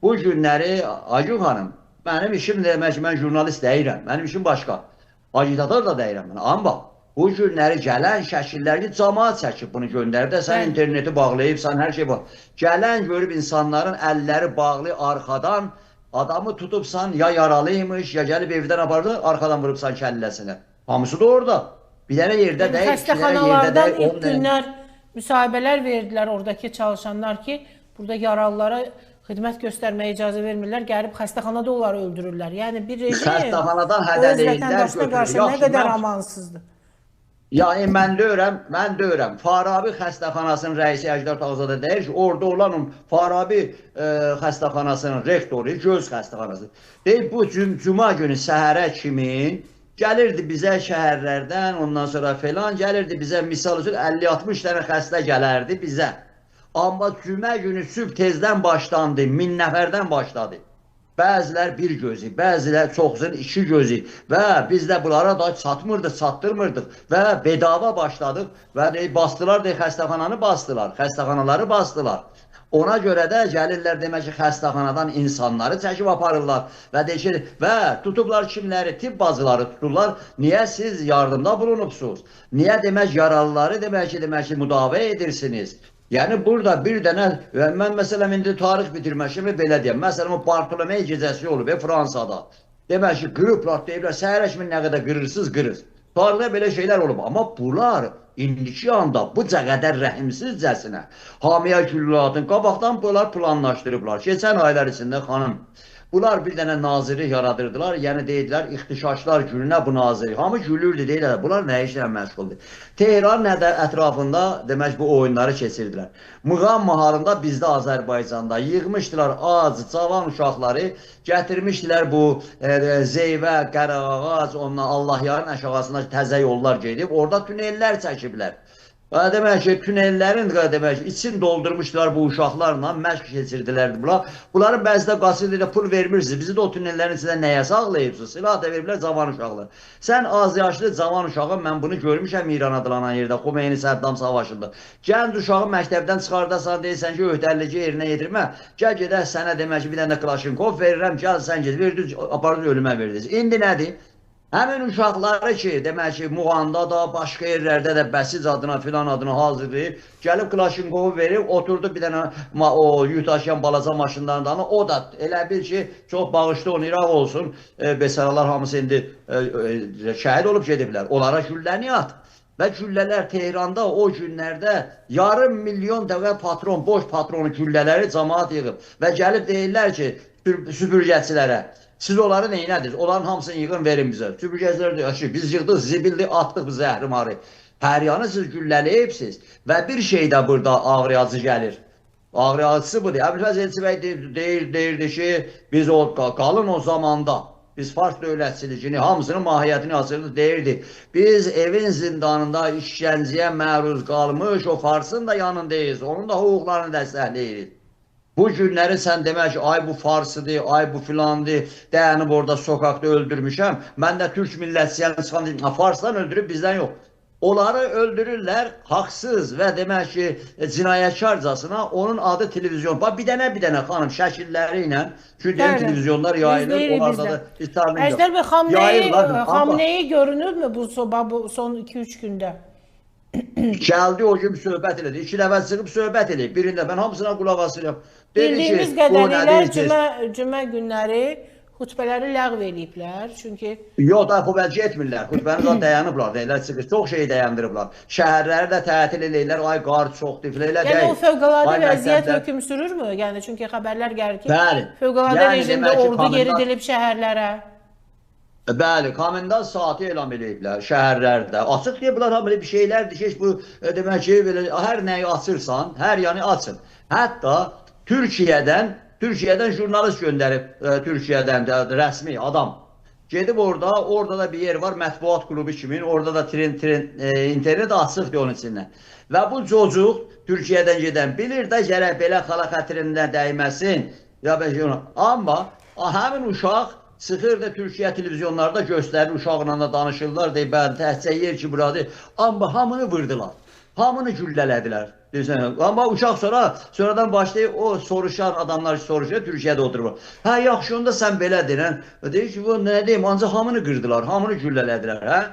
bu günləri, Acı xanım, mənim işim demək ki, mən jurnalist deyirəm, mənim işim başqa, agitator da deyirəm, amma bu günləri gələn şəkilləri camaat çəkib bunu göndərdi. Sən interneti bağlayıbsan, hər şey var. Gələn görüb insanların əlləri bağlı arxadan adamı tutubsan, ya yaralıymış, ya gəlib evdən apardın, arxadan vurubsan kəlləsinə. Hamısı da orada. Bir dənə yerdə deyil, xəstəxanalardan ilk günlər müsahibələr verdilər oradakı çalışanlar ki, burada yaralılara xidmət göstərməyə icazə vermirlər, gəlib xəstəxanada onları öldürürlər. Yəni bir rejim xəstəxanadan hədələyirlər, götürürlər. Nə qədər amansızdır. Yəni mən deyirəm, Farabi xəstəxanasının rəisi Əjdər Tağızadə deyir ki, orada olan Farabi xəstəxanasının rektoru, göz xəstəxanası. Deyir, bu cuma günü səhərə kimi gəlirdi bizə şəhərlərdən, ondan sonra falan gəlirdi bizə, misal üçün 50-60 dənə xəstə gələrdi bizə. Amma cümə günü sübh tezdən başlandı, 1000 nəfərdən başladı. Bəzilər bir gözü, bəzilər çoxsun iki gözü və biz də bunlara da çatmırdıq, çatdırmırdıq və bedava başladıq və bastılar, xəstəxananı bastılar, xəstəxanaları bastılar. Ona görə də gəlirlər demək ki, xəstəxanadan insanları çəkib aparırlar və tutublar kimləri, tibb bazıları tuturlar. Niyə siz yardımda bulunubsunuz? Niyə demək yaralıları demək ki, müdafiə edirsiniz? Yəni burada bir dənə, mən məsələn indi tarix bitirməşimi belə deyəm. Məsələn, o Bartolomey gecəsi olub Fransada. Demək ki, qırıblar, deyiblər, səhərə kimi nə qədər qırırsız, qırır. Tarixdə belə şeylər olub. Amma bunlar indiki anda bu qədər rəhimsizcəsinə hamiyə küllatın qabaqdan bunlar planlaşdırıblar. Keçən aylar içində xanım, bunlar bir dənə naziri yaradırdılar, yəni deyidilər, ixtişaşlar gününə bu naziri. Hamı gülürdü, deyidilər, bunlar nə işlə məşğuldur. Tehran nədə ətrafında demək bu oyunları keçirdilər. Mığam mahalında bizdə Azərbaycanda yığmışdılar az, cavan uşaqları, gətirmişdilər bu Zeyvə, Qərağağac, ondan Allahyarın aşağısına təzə yollar gedib, orada tünellər çəkiblər. Demək ki, tünellərin için doldurmuşlar bu uşaqlarla, məşq keçirdilər bunlar. Bunların bəzidə qasırda pul vermirsiniz. Bizi də o tünellərin içində nəyə sağlayıbsınız? Silah da veriblər cavan uşaqlar. Sən az yaşlı cavan uşağı, mən bunu görmüşəm İran adlanan yerdə, Xomeyni Səddam savaşında. Gənc uşağı məktəbdən çıxardasan, deyirsən ki, öhdəlici yerinə yetirmə. Gəl gedək sənə demək ki, bir dənə Klaşinkov verirəm, gəl sən ged, verdiniz, apardı ölümə verdiniz. İndi nədir? Həmin uşaqları ki, demək ki, Muğanda da, başqa yerlərdə də Bəsiz adına, filan adına hazırlayıb, gəlib Klaşinkovu verib, oturdu bir dənə o yutaşyan balaca maşınlarından, o da elə bil ki, çox bağışlı onu, İraq olsun, besaralar hamısı indi şəhid olub gediblər, onlara gülləni at. Və güllələr Tehranda o günlərdə yarım milyon dəvə patron, boş patronu güllələri cəmaat yığıb və gəlib deyirlər ki, süpürgəçilərə, siz onları neynədiniz? Onların hamısını yığın verin bizə. Süpürgəçilər deyir ki, biz yığdıq, zibilli, atdıq biz zəhri-marı. Hər yanı siz güllələyibsiz və bir şey də burada ağrıyacı gəlir. Ağrıyacısı budur. Əbülfəz Elçi bəy deyirdi ki, biz qalın o zamanda, biz Fars dövlətçilikini, hamısının mahiyyətini açırdı, deyirdi. Biz evin zindanında işgənciyə məruz qalmış, o Farsın da yanındayız, onun da hüquqlarını dəstəkləyirik. Bu günləri sən demək ki, ay bu farsıdır, ay bu filandır, dayanıb orada sokakta öldürmüşəm. Mən də Türk millətçiyəni çıxan deyim, farsdan öldürüb bizdən yox. Onları öldürürlər haqsız və demək ki, cinayətkarcasına onun adı televizyon. Bax, bir dənə xanım şəkilləri ilə, çünki televizyonlar yayılır, onlarda da istarlıyım. Əjdər bəy, Xamneyi görünürmü bu son 2-3 gündə? Gəldi o gün söhbət elədi. 2 dəfə çıxıb söhbət eləyib. Birində mən hamısına qulaq asıram. Bildiyimiz qədərilə cümə günləri xütbələri ləğv eləyiblər. Çünki yox da xütbəcə etmirlər. Xütbəni də dayanıblar. Deyirlər çıxır. Çox şey dayandırıblar. Şəhərləri də tətil eləyirlər. Ay qar çoxdur filan elə deyil. Yəni o fövqəladə vəziyyət hökm sürürmü? Yəni çünki xəbərlər gəlir ki, fövqəladə rejimdə ordu yeridilib şəhərlərə. Bəli, komendant saatı elan ediblər şəhərlərdə. Açıq deyiblər, ha belə bir şeylərdir ki, bu demək ki, belə hər nəyi açırsan, hər yanı açın. Hətta Türkiyədən jurnalist göndərib, Türkiyədən də rəsmi adam. Gedib orada da bir yer var, mətbuat klubu kimi, orada da internet açıqdır onun içindən. Və bu çocuq Türkiyədən gedən bilir də gərək belə xala xətirindən dəyməsin. Amma həmin uşaq çıxır da Türkiyə televizyonlarda göstərir, uşaqla da danışırlar, deyib, təhcə yer ki, buradır. Amma hamını vurdular, hamını güllələdilər. Amma uşaq sonradan başlayıb, o soruşan adamlar soruşur, Türkiyədə oturur. Hə, yaxşı, onda sən belə deyən. Deyir ki, bu nə deyim, ancaq hamını qırdılar, hamını güllələdilər.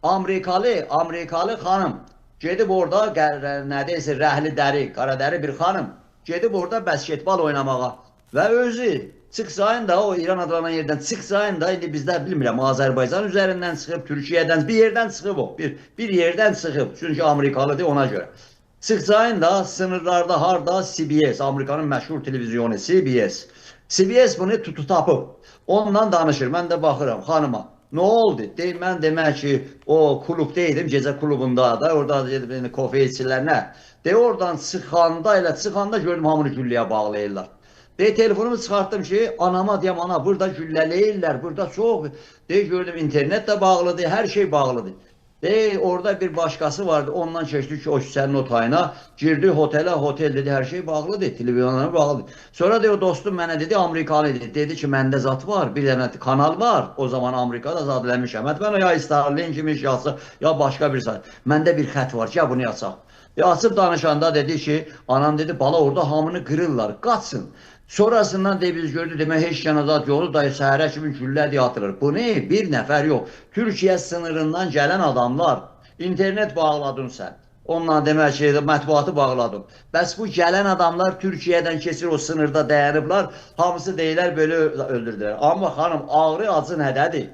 Amerikalı xanım gedib orada, nədəysə, rəhli dəri, qara dəri bir xanım gedib orada basketbol oynamağa və özü çıxsayın da, o İran adlanan yerdən çıxsayın da, indi bizdə bilmirəm, Azərbaycan üzərindən çıxıb, Türkiyədən, bir yerdən çıxıb o, bir yerdən çıxıb, çünki Amerikalıdır ona görə. Çıxsayın da, sınırlarda harada CBS, Amerikanın məşhur televizyonu CBS bunu tapıb, onunla danışır, mən də baxıram xanıma. Nə oldu? Deyir, mən demək ki, o klubdaydım, gecə klubunda da, orada kofe içirlər, nə? Deyir, oradan çıxanda gördüm, hamını gülləyə bağlayırlar. Deyir, telefonumu çıxartdım ki, anama deyəm, ana, burada güllələyirlər, burada çox. Deyir, gördüm, internet də bağlıdır, hər şey bağlıdır. Deyir, orada bir başqası vardı, ondan keçdi ki, o küçənin o tayına, girdi hotel dedi, hər şey bağlıdır, televizyonlar bağlıdır. Sonra deyir, o dostum mənə dedi, Amerikalı dedi ki, məndə zat var, bir dənə kanal var, o zaman Amerikada zat eləmişəm. Mən ya Starlink kimi iş yazsaq, ya başqa bir saat. Məndə bir xət var ki, ya bunu yazsaq. Açıb danışanda dedi ki, anam dedi, bala orada hamını qırırlar, qaçsın. Sonrasından biz gördük, demək, heç yanazat yolu da səhərə kimi güllə deyə atılır. Bu ne? Bir nəfər yox. Türkiyə sınırından gələn adamlar, internet bağladın sən. Ondan demək ki, mətbuatı bağladın. Bəs bu gələn adamlar Türkiyədən keçir, o sınırda dayanıblar, hamısı deyilər, belə öldürdülər. Amma xanım, ağrı acı nədədir?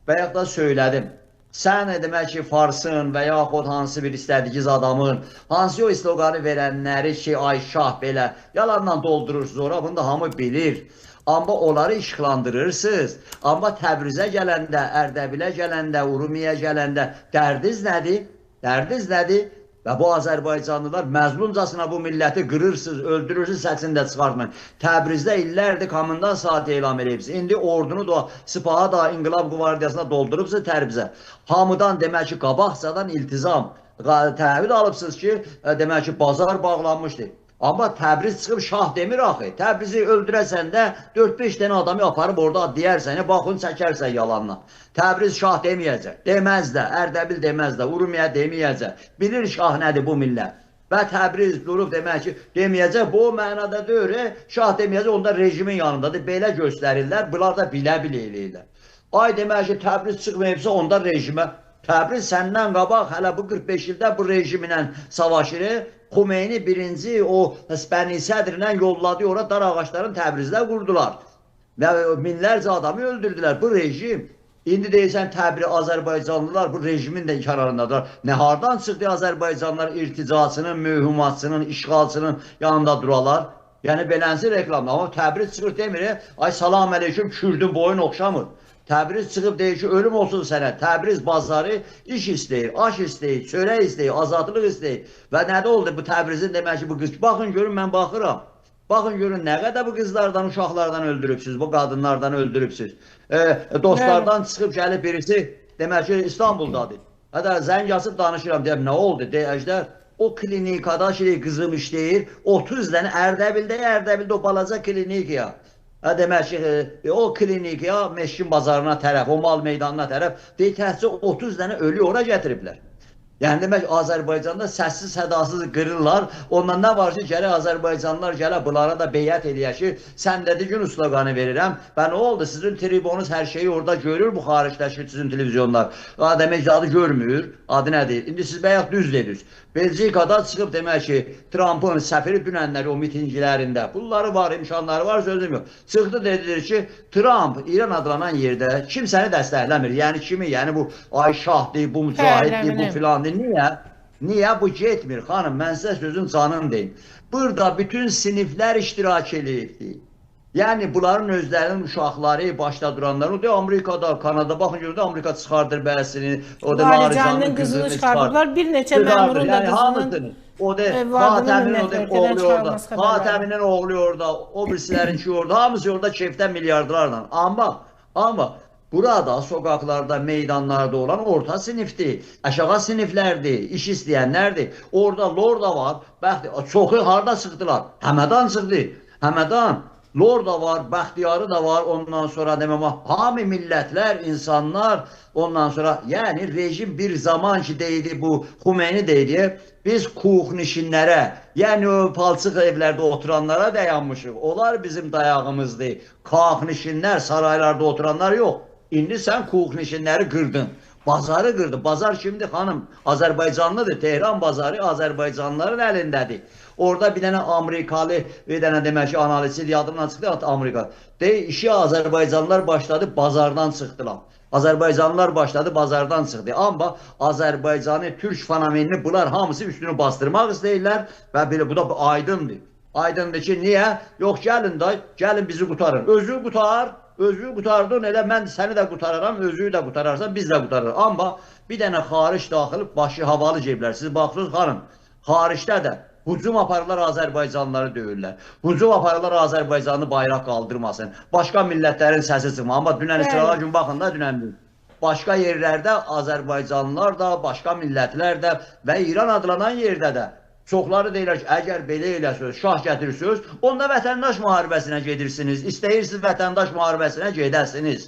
Bayaq da söylədim. Sən demək ki, farsın və yaxud hansı bir istədiyiniz adamın, hansı o sloqanı verənləri ki, ay şah belə, yalanla doldurursunuz ora, bunu da hamı bilir. Amma onları işıqlandırırsınız. Amma Təbrizə gələndə, Ərdəbilə gələndə, Urumiyə gələndə dərdiniz nədir? Dərdiniz nədir? Və bu Azərbaycanlılar məzluncasına bu milləti qırırsınız, öldürürsünüz, səsini də çıxartmayın. Təbrizdə illərdir komendant saati elan edibsiniz. İndi ordunu da, Sipaha da, İnqilab Qvardiyasına doldurubsınız Təbrizə. Hamıdan demək ki, qabaqcadan iltizam, təhvil alıbsınız ki, demək ki, bazar bağlanmışdır. Amma Təbriz çıxıb şah demir axı. Təbrizi öldürəsən də 4-5 dənə adamı aparıb orada deyərsən, baxın çəkərsən yalanla. Təbriz şah deməyəcək. Deməz də, Ərdəbil deməz də, Urumiyə deməyəcək. Bilir şah nədir bu millət. Və Təbriz durub demək ki, deməyəcək. Bu mənada deyir, şah deməyəcək, onda rejimin yanındadır. Belə göstərirlər, bunlar da bilə-bilə eləyirlər. Ay demək ki, Təbriz çıxmayıbsa, onda rejimə. Təbriz səndən qabaq, hələ bu 45 ildə bu rejimlə savaşır. Xomeyni birinci o Spəni sədrlə yolladı, ora dar ağaçların Təbrizdə qurdular. Və minlərcə adamı öldürdülər. Bu rejim, indi deyirsən Təbriz, Azərbaycanlılar bu rejimin də kənarındadır. Nə hardan çıxdı Azərbaycanlılar irticasının, mühümmatçının, işğalçının yanında duralar? Yəni belənsi reklamda. Amma Təbriz çıxır demir, ay salam aleyküm, Kürdün boyun oxşamır. Təbriz çıxıb deyir ki, ölüm olsun sənə. Təbriz bazarı iş istəyir, aş istəyir, çörək istəyir, azadlıq istəyir. Və nədə oldu bu Təbrizin demək ki, bu qız? Baxın görün, mən baxıram. Baxın görün, nə qədər bu qızlardan, uşaqlardan öldürübsünüz, bu qadınlardan öldürübsünüz. Dostlardan çıxıb gəlib birisi, demək ki, İstanbuldadır. Hətta zəng yazıb danışıram, deyəm, nə oldu? Əjdər, o klinikada qızım işləyir. 30 dənə Ərdəbildə o balaca klinikaya. Demək ki, o klinikaya Meşkin bazarına tərəf, o mal meydanına tərəf deyir, təhcə 30 dənə ölü ora gətiriblər. Yəni demək Azərbaycanda səssiz sədasız qırırlar. Ondan nə var ki, gərək Azərbaycanlılar gələ bunlara da beyət eləyək ki, sən dediyi gün sloqanı verirəm. Və nə oldu? Sizin tribunuz hər şeyi orada görür, bu xaricdəki sizin televizyonlar. Demək adı görmür. Adı nədir? İndi siz bəyək düz dediniz. Belçikada çıxıb demək ki, Trumpın səfiri dünənləri o mitinglərində bunları var, imkanları var, sözüm yox. Çıxdı dedilir ki, Trump İran adlanan yerdə kimsəni dəstəkləmir. Yəni kimi? Yəni bu ay şahdır, bu mücahiddir, bu filandır. Niyə? Niyə bu getmir? Xanım, mən sizə sözün canını deyim. Burada bütün siniflər iştirak edirdi. Yəni bunların özlərinin uşaqları, başda duranlar, o da Amerikada, Kanada, baxın görüldü, Amerika çıxardır bəsini, o da Maricanın qızını çıxardıblar, bir neçə məmurun da qızının, o da Xatəminin oğlu orada, o birisilərinki orada, hamısı orada kefdən milyardlarla. Amma burada, sokaklarda, meydanlarda olan orta sinifdir, aşağı siniflərdir, iş istəyənlərdir. Orada Lorda var, çoxu harada çıxdılar? Həmədan çıxdı, Həmədan. Lorda var, Bəxtiyarı da var, ondan sonra deməm, hamı millətlər, insanlar, ondan sonra, yəni rejim bir zaman ki deydi, bu Xumeyni deydi, biz kuxnişinlərə, yəni o palçıq evlərdə oturanlara dayanmışıq, onlar bizim dayağımızdır, kaxnişinlər, saraylarda oturanlar yox, indi sən kuxnişinləri qırdın. Bazarı qırdı. Bazar kimdir xanım? Azərbaycanlıdır. Tehran bazarı Azərbaycanlıların əlindədir. Orada bir dənə Amerikalı, bir dənə demək ki, analizi yadımdan çıxdı, Amerika. Deyir, işi Azərbaycanlılar başladı, bazardan çıxdılar. Azərbaycanlılar başladı, bazardan çıxdı. Amma Azərbaycanı, Türk fenomenini bunlar hamısı üstünü bastırmaq istəyirlər və bu da aydındır. Aydındır ki, niyə? Yox, gəlin da, gəlin bizi qutarın. Özü qutar. Özü qutardın, elə mən səni də qutararam, özü də qutararsan, biz də qutarırıq. Amma bir dənə xaric daxil başı havalı ceblər. Siz baxsınız xanım, xaricdə də hücum aparırlar, Azərbaycanlıları döyürlər. Hücum aparırlar, Azərbaycanlı bayraq qaldırmasın. Başqa millətlərin səsi çıxma. Amma dünən İsrail gün baxın da, dünən başqa yerlərdə Azərbaycanlılar da, başqa millətlər də və İran adlanan yerdə də çoxları deyirlər ki, əgər belə eləsiniz, şah gətirirsiniz, onda vətəndaş müharibəsinə gedirsiniz. İstəyirsiniz vətəndaş müharibəsinə gedərsiniz.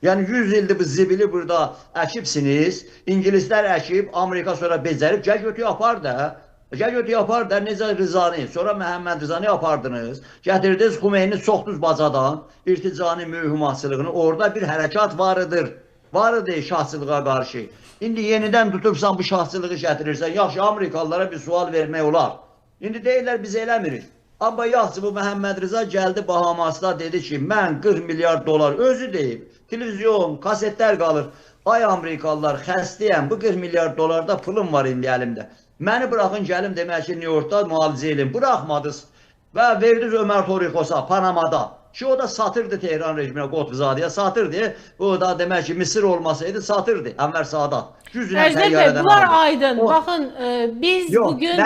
Yəni 100 ildir bu zibili burada əkibsiniz, İngilislər əkib, Amerika sonra becərib, gəl götü yapar da. Gəl götü yapar da, necə Rızani, sonra Məhəmməd Rızani yapardınız. Gətirdiniz Xumeyni soxdunuz bacadan, irticani mühümatçılığını, orada bir hərəkat varıdır. Varıdır şahçılığa qarşı. İndi yenidən tutubsan bu şahçılığı gətirirsən, yaxşı Amerikalılara bir sual vermək olar. İndi deyirlər biz eləmirik. Amma yaxşı bu Məhəmməd Rıza gəldi Bahamasda dedi ki, mən 40 milyard dolar özü deyib, televizyon, kasetlər qalır. Ay Amerikalılar xəstəyəm, bu 40 milyard dolarda pulum var indi əlimdə. Məni buraxın gəlim demək ki, New Yorkda müalicə edin. Buraxmadınız və verdiniz Ömər Torikosa, Panamada. Ki o da satırdı Tehran rejiminə, Qotvizadəyə satırdı. O da demək ki, Misir olmasaydı satırdı Ənvər Sadat. Əjdər bəy, bunlar aydın. Baxın, biz bugün...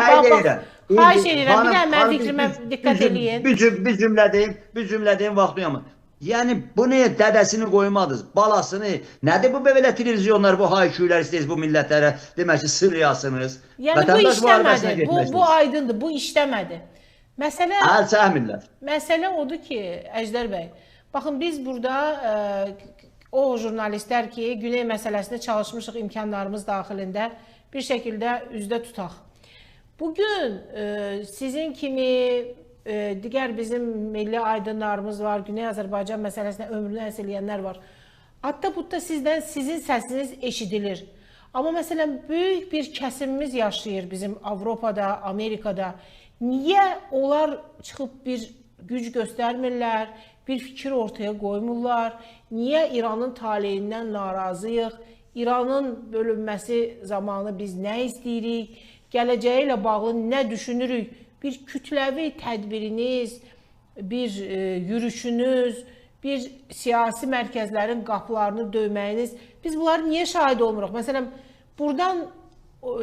Xahiş edirəm, bir də mən fikrimə diqqət eləyin. Bir cümlə deyim, vaxtıyam. Yəni, bu niyə dədəsini qoymadınız, balasını, nədir bu belə televizyonlar, bu hayküylər istəyirsiniz bu millətlərə, demək ki, sırıyasınız. Yəni, bu işləmədi, bu aydındır, bu işləmədi. Məsələ odur ki, Əjdər bəy, baxın biz burada o jurnalistlər ki, Güney məsələsində çalışmışıq imkanlarımız daxilində bir şəkildə üzdə tutaq. Bugün sizin kimi digər bizim milli aydınlarımız var, Güney Azərbaycan məsələsində ömrünü həsr eləyənlər var. Hatta sizin səsiniz eşidilir. Amma məsələn, böyük bir kəsimimiz yaşayır bizim Avropada, Amerikada. Niyə onlar çıxıb bir güc göstərmirlər, bir fikir ortaya qoymurlar? Niyə İranın taleyindən narazıyıq? İranın bölünməsi zamanı biz nə istəyirik? Gələcəyi ilə bağlı nə düşünürük? Bir kütləvi tədbiriniz, bir yürüşünüz, bir siyasi mərkəzlərin qapılarını döyməyiniz, biz bunları niyə şahid olmuruq? Məsələn, buradan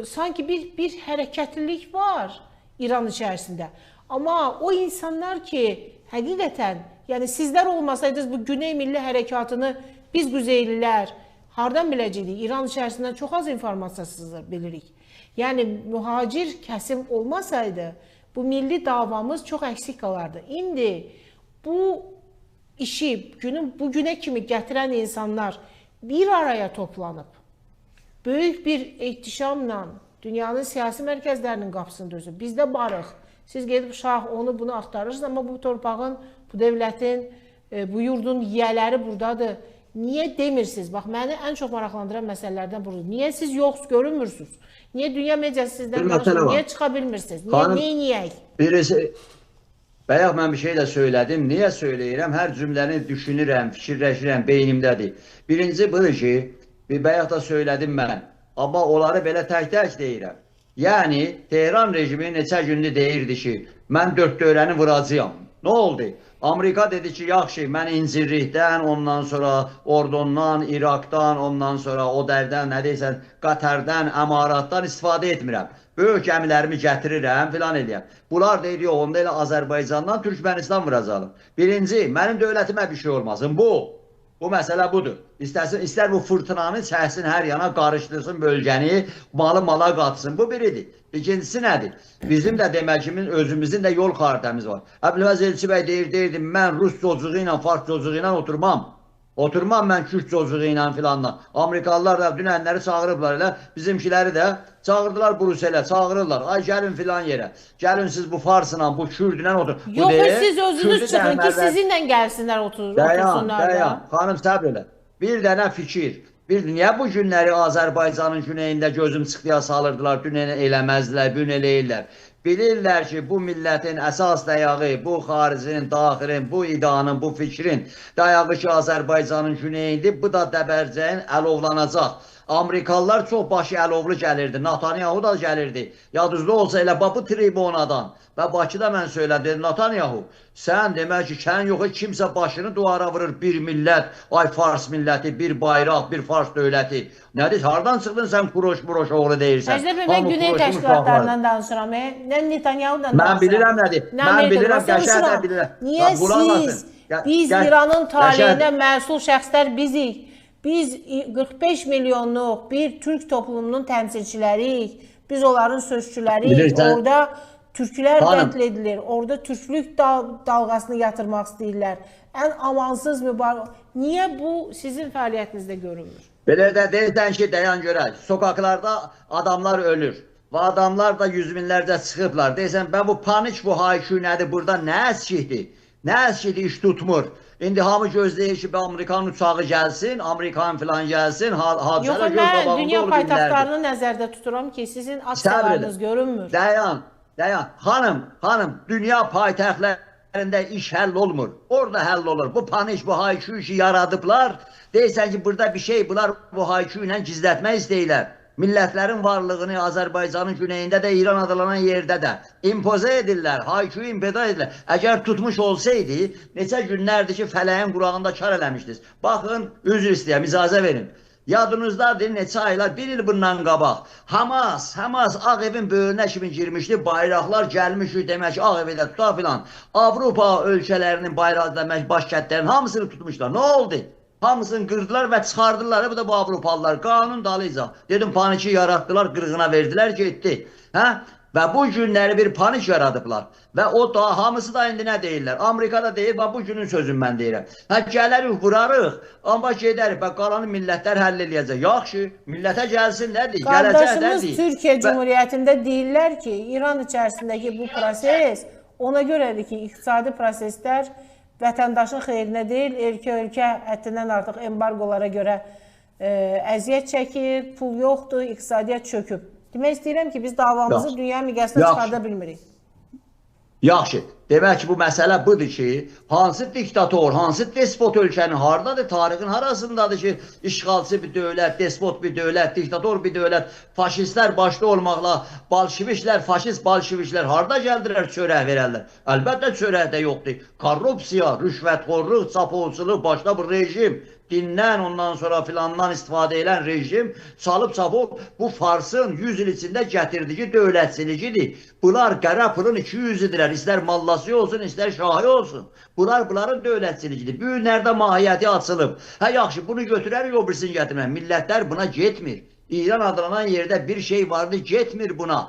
sanki bir hərəkətlilik var İran içərisində. Amma o insanlar ki, həqiqətən, yəni sizlər olmasaydınız bu Güney Milli Hərəkatını biz Qüzeylilər, hardan biləcəyik? İran içərisindən çox az informasiya sızır, bilirik. Yəni mühacir kəsim olmasaydı bu milli davamız çox əksik qalardı. İndi bu işi bugünə kimi gətirən insanlar bir araya toplanıb, böyük bir ehtişamla dünyanın siyasi mərkəzlərinin qapısını dözür. Biz də barıq. Siz gedib şah onu bunu axtarırsınız, amma bu torpağın, bu devlətin, bu yurdun yiyələri buradadır. Niyə demirsiniz? Bax, məni ən çox maraqlandıran məsələlərdən budur. Niyə siz yox görünmürsünüz? Niyə dünya mediası sizdən danışır? Niyə çıxa bilmirsiniz? Niyə? Birisi, bayaq mən bir şey də söylədim. Niyə söyləyirəm? Hər cümləni düşünürəm, fikirləşirəm, beynimdədir. Birinci budur ki, bayaq da söylədim mən. Amma onları belə tək-tək deyirəm. Yəni, Tehran rejimi neçə gündür deyirdi ki, mən dörd dövrəni vuracağam. Nə oldu? Amerika dedi ki, yaxşı, mən İncirlikdən, ondan sonra Ordondan, İraqdan, ondan sonra o dərdən, nə deyirsən, Qatardan, Əmaratdan istifadə etmirəm. Böyük gəmilərimi gətirirəm, filan eləyəm. Bunlar deyir, yox, onda elə Azərbaycandan Türkmənistan vuracaqım. Birinci, mənim dövlətimə bir şey olmasın. Bu məsələ budur. İstər bu fırtınanı çəksin, hər yana qarışdırsın bölgəni, malı mala qatsın. Bu biridir. İkincisi nədir? Bizim də deməkimiz, özümüzün də yol xaritəmiz var. Əbdülvəz Elçi bəy deyirdi, mən Rus çocuğu ilə, Fars çocuğu ilə oturmam. Oturmam mən Kürt çocuğu ilə filanla. Amerikalılar da dünənləri çağırıblar elə, bizimkiləri də çağırdılar Bruselə, çağırırlar. Ay gəlin filan yerə. Gəlin siz bu Farsla, bu Kürdlə otur. Yox, siz özünüz çıxın ki, sizinlə gəlsinlər otursunlar. Dayan, xanım səbr elə. Bir dənə fikir. Niyə bu günləri Azərbaycanın güneyində gözüm sıxdıya salırdılar, dünəni eləməzdilər, gün eləyirlər. Bilirlər ki, bu millətin əsas dayağı, bu xaricinin, daxilin, bu idanın, bu fikrin dayağı ki, Azərbaycanın güneyində, bu da dəbərcəyin əlovlanacaq. Amerikalılar çox başı əlovlu gəlirdi, Netanyahu da gəlirdi. Yadınızda olsa elə bu tribunadan və Bakıda mən söylədim, Netanyahu, sən demək ki, sən yox, kimsə başını duvara vurur, bir millət, ay Fars milləti, bir bayraq, bir Fars dövləti. Nədir, hardan çıxdın sən kuroş oğlu deyirsən? Əjdər bəy, mən Güney təşkilatlarından danışıram, nə Netanyahu'dan danışıram. Mən bilirəm nədir, mən bilirəm, qəşər də bilirəm. Niyə siz, biz İranın taleyinə məsul şəxslər bizik? Biz 45 milyonluq bir Türk toplumunun təmsilçiləriyik, biz onların sözçüləriyik, orada türklər qətl edilir, orada türklük dalğasını yatırmaq istəyirlər. Ən amansız mübarək. Niyə bu sizin fəaliyyətinizdə görünmür? Belə də deyirsən ki, dayan görək, sokaklarda adamlar ölür və adamlar da yüz minlərcə çıxıblar. Deyirsən, bu panik, bu haykü nədir, burada nə əskikdir, nə əskikdir, iş tutmur. İndi hamı gözləyir ki, Amerikanın uçağı gəlsin, Amerikan filan gəlsin, hadisələr göz qabağında olur. Yox, mən dünya paytaxtlarını nəzərdə tuturam ki, sizin aksiyalarınız görünmür. Dayan. Xanım, dünya paytaxtlarında iş həll olmur. Orada həll olur. Bu panik, bu haykü işi yaradıblar. Deyirsən ki, burada bir şey, bunlar bu haykü ilə gizlətmək istəyirlər. Millətlərin varlığını Azərbaycanın güneyində də, İran adlanan yerdə də impoze edirlər, hayküyü impoze edirlər. Əgər tutmuş olsaydı, neçə günlərdir ki, fələyin qurağında kar eləmişdiniz. Baxın, üzr istəyəm, icazə verin. Yadınızdadır, neçə aylar, bir il bundan qabaq. Hamas Ağ Evin böyrünə kimi girmişdi, bayraqlar gəlmişdi demək ki, Ağ Evi də tuta filan. Avropa ölkələrinin bayrağı demək, baş kətlərin hamısını tutmuşlar. Nə oldu? Hamısını qırdılar və çıxardılar. Bu da bu Avropalılar. Qanun dalıca. Dedim, paniki yaratdılar, qırğına verdilər, getdi. Və bu günləri bir panik yaradıblar. Və o da, hamısı da indi nə deyirlər? Amerikada deyir, və bu günün sözünü mən deyirəm. Gələrik, vurarıq, amma gedərik, qalanı millətlər həll eləyəcək. Yaxşı, millətə gəlsin, nədir? Qardaşımız Türkiyə Cumhuriyyətində deyirlər ki, İran içərisindəki bu proses ona görədir ki, iqtisadi proseslər vətəndaşın xeyrinə deyil, ölkə həddindən artıq embargolara görə əziyyət çəkir, pul yoxdur, iqtisadiyyat çöküb. Demək istəyirəm ki, biz davamızı dünya miqyasına çıxarda bilmirik. Yaxşı, demək ki, bu məsələ budur ki, hansı diktator, hansı despot ölkənin haradadır, tarixin harasındadır ki, işğalçı bir dövlət, despot bir dövlət, diktator bir dövlət, faşistlər başda olmaqla, bolşeviklər, faşist bolşeviklər harada gəldilər, çörək verərlər? Əlbəttə çörək də yoxdur. Korrupsiya, rüşvətxorluq, çapolçuluq, başda bu rejim, dindən, ondan sonra filandan istifadə edən rejim salıb çapıb bu Farsın 100 il içində gətirdiyi dövlətçiligidir. Bunlar qara pulun 200-idirlər. İstər mallası olsun, istər şahı olsun. Bunların dövlətçiligidir. Bu günlərdə mahiyyəti açılıb. Hə yaxşı, bunu götürərik, o birisini gətirmək. Millətlər buna getmir. İran adlanan yerdə bir şey vardı, getmir buna.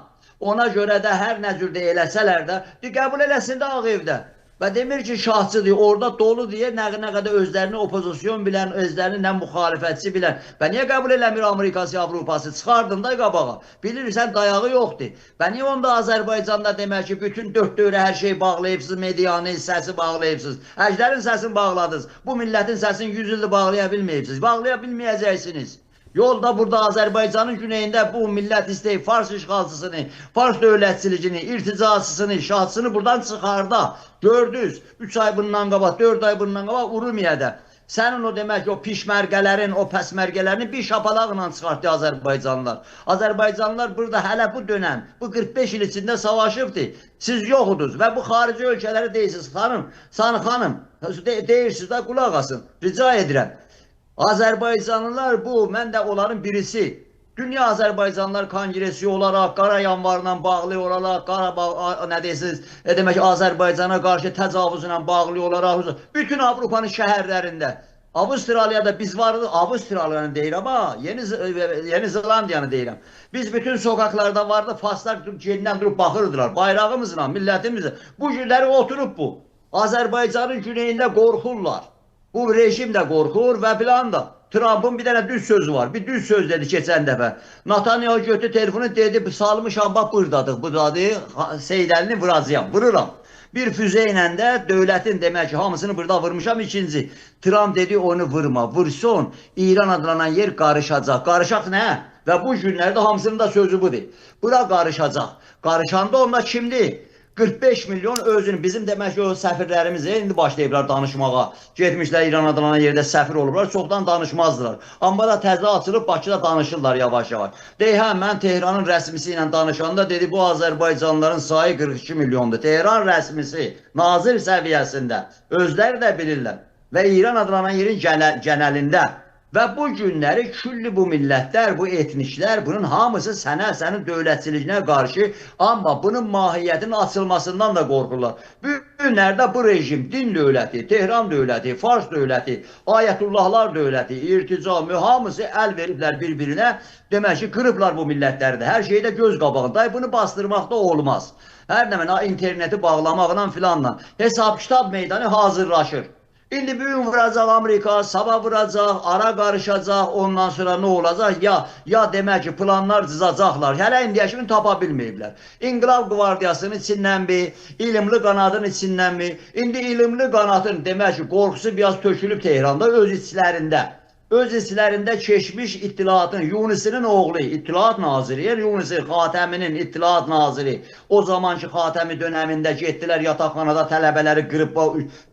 Ona görə də hər nə cürdə eləsələr də, qəbul eləsin də Ağ Evdə. Və demir ki, şahçıdır, orada dolu deyə nə qədər özlərini opozisyon bilən, özlərini nə müxalifətçi bilən. Və niyə qəbul eləmir Amerikası, Avropası? Çıxardın da qabağa. Bilirsən, dayağı yoxdur. Və niyə onda Azərbaycanda demək ki, bütün dörd dövrə hər şey bağlayıbsınız, medianı, səsi bağlayıbsınız. Əclərin səsini bağladınız. Bu millətin səsini 100 ildir bağlaya bilməyibsiniz. Bağlaya bilməyəcəksiniz. Yolda burada Azərbaycanın güneyində bu millət istəyib Fars işğalçısını, Fars dövlətçiligini, irticasısını, şahsını buradan çıxarda. Gördünüz, 3 ay bundan qabaq, 4 ay bundan qabaq Urumiyədə. Sənin o demək ki, o pişmərgələrin, o pəsmərgələrini bir şapalaqla çıxartdı Azərbaycanlılar. Azərbaycanlılar burada hələ bu dönəm, bu 45 il içində savaşıbdır. Siz yoxudunuz və bu xarici ölkələri deyirsiniz, xanım, deyirsiniz də qulaq asın, rica edirəm. Azərbaycanlılar bu, mən də onların birisi. Dünya Azərbaycanlılar Kongresi olaraq, Qara yanvarla bağlı olaraq, Qarabağ, nə deyirsiniz, demək ki, Azərbaycana qarşı təcavüzlə bağlı olaraq, bütün Avropanın şəhərlərində, Avustraliyada biz varıq, Avustraliyanı deyirəm ama Yeni Zelandiyanı deyirəm. Biz bütün sokaklarda vardı, Farslar gerindən durub baxırdılar, bayrağımızla, millətimizlə. Bu günləri oturub bu. Azərbaycanın güneyində qorxurlar. Bu rejim də qorxur və filan da. Trump'ın bir dənə düz sözü var. Bir düz söz dedi keçən dəfə. Netanyahu götü telefonu dedi, salmışam bax buradadıq. Budadır, Seydəlini vuracağam, vururam. Bir füze ilə də dövlətin demək ki, hamısını burada vurmuşam. İkinci, Trump dedi onu vurma, vursun. İran adlanan yer qarışacaq. Qarışaq nə? Və bu günlərdə hamısının da sözü budur. Bura qarışacaq. Qarışanda onda kimdir? 45 milyon özünü, bizim demək ki, o səfirlərimiz indi başlayıblar danışmağa. Getmişlər İran adlanan yerdə səfir olublar, çoxdan danışmazdılar. Amma da təzə açılıb Bakıda danışırlar yavaş-yavaş. Deyək, hə, mən Tehranın rəsmisi ilə danışanda dedi, bu Azərbaycanlıların sayı 42 milyondur. Tehran rəsmisi, nazir səviyyəsində, özləri də bilirlər. Və İran adlanan yerin genəlində. Və bu günləri külli bu millətlər, bu etniklər, bunun hamısı sənə, sənin dövlətçiliyinə qarşı, amma bunun mahiyyətinin açılmasından da qorxurlar. Bu günlərdə bu rejim, din dövləti, Tehran dövləti, Fars dövləti, Ayətullahlar dövləti, irtica, hamısı əl veriblər bir-birinə, demək ki, qırıblar bu millətləri də. Hər şeydə göz qabağında, bunu bastırmaqda olmaz. Hər nəmən, interneti bağlamaqla filanla, hesab kitab meydanı hazırlaşır. İndi bugün vuracaq Amerika, sabah vuracaq, ara qarışacaq, ondan sonra nə olacaq? Ya demək ki, planlar cızacaqlar. Hələ indiyə kimi tapa bilməyiblər. İnqilab Qvardiyasının içindənmi, ilimli qanadın içindənmi? İndi ilimli qanadın demək ki, qorxusu biraz tökülüb Tehranda öz içlərində. Öz içlərində keçmiş ittilaatın, Yunisinin oğlu, ittilaat naziri, Yunisi Xatəminin ittilaat naziri, o zamanki Xatəmi dönəmində getdilər yataqxanada tələbələri qırıb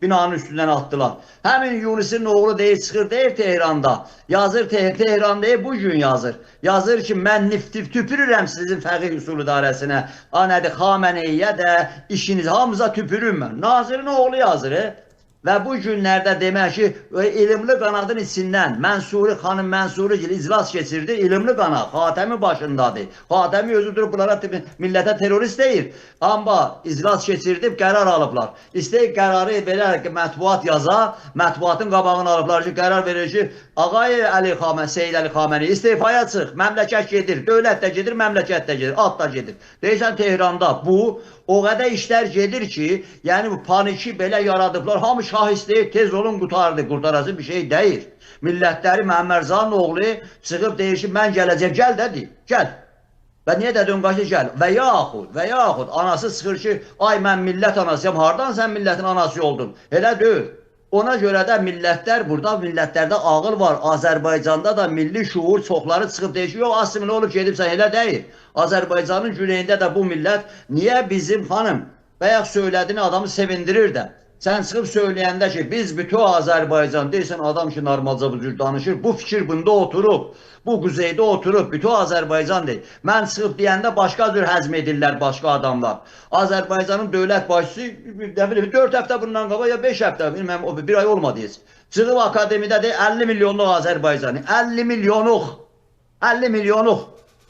binanın üstündən atdılar. Həmin Yunisinin oğlu deyir, çıxır deyir Tehranda, yazır Tehran deyir, bugün yazır. Yazır ki, mən niftif tüpürürəm sizin fəqih usul idarəsinə, anədir Xameneyə də işiniz, hamıza tüpürüm mən. Nazirin oğlu yazır. Və bu günlərdə demək ki, ilimli qanadın içindən Mənsuri, xanım Mənsuri iclas keçirdi, ilimli qanad, Xatəmi başındadır. Xatəmi özü durub bunlara millətə terörist deyir. Amma iclas keçirdib, qərar alıblar. İstəyik qərarı belə mətbuat yaza, mətbuatın qabağını alıblar ki, qərar verir ki, Ağay Əli Xaməni, Seyyid Əli Xaməni istifaya çıx, məmləkət gedir, dövlət də gedir, məmləkət də gedir, at da gedir. Deyirsən Tehranda bu, o qədər işlər gedir ki, yəni bu paniki belə yaradıblar, hamı şah istəyir, tez olun qutardı, qurtarası bir şey deyir. Millətləri Məhəmmədcanın oğlu çıxıb deyir ki, mən gələcəm, gəl də deyir, gəl. Və niyə dedin qaşı gəl? Və yaxud anası çıxır ki, ay mən millət anasıyam, hardan sən millətin anası oldun? Elə deyil. Ona görə də millətlər, burada millətlərdə ağıl var. Azərbaycanda da milli şuur çoxları çıxıb deyir ki, yox, asimilə olub gedibsən, elə deyil. Azərbaycanın güneyində də bu millət, niyə bizim xanım, bayaq söylədiyini adamı sevindirir də. Sən çıxıb söyləyəndə ki, biz bütün Azərbaycan, deyirsən adam ki, normalca bu cür danışır, bu fikir bunda oturub, bu quzeydə oturub, bütün Azərbaycan deyil. Mən çıxıb deyəndə başqa cür həzm edirlər başqa adamlar. Azərbaycanın dövlət başçısı 4 həftə bundan qabaq ya 5 həftə, bilməm, bir ay olmadı heç. Çıxıb akademiyada deyir 50 milyonluq Azərbaycanı. 50 milyonluq. 50 milyonluq.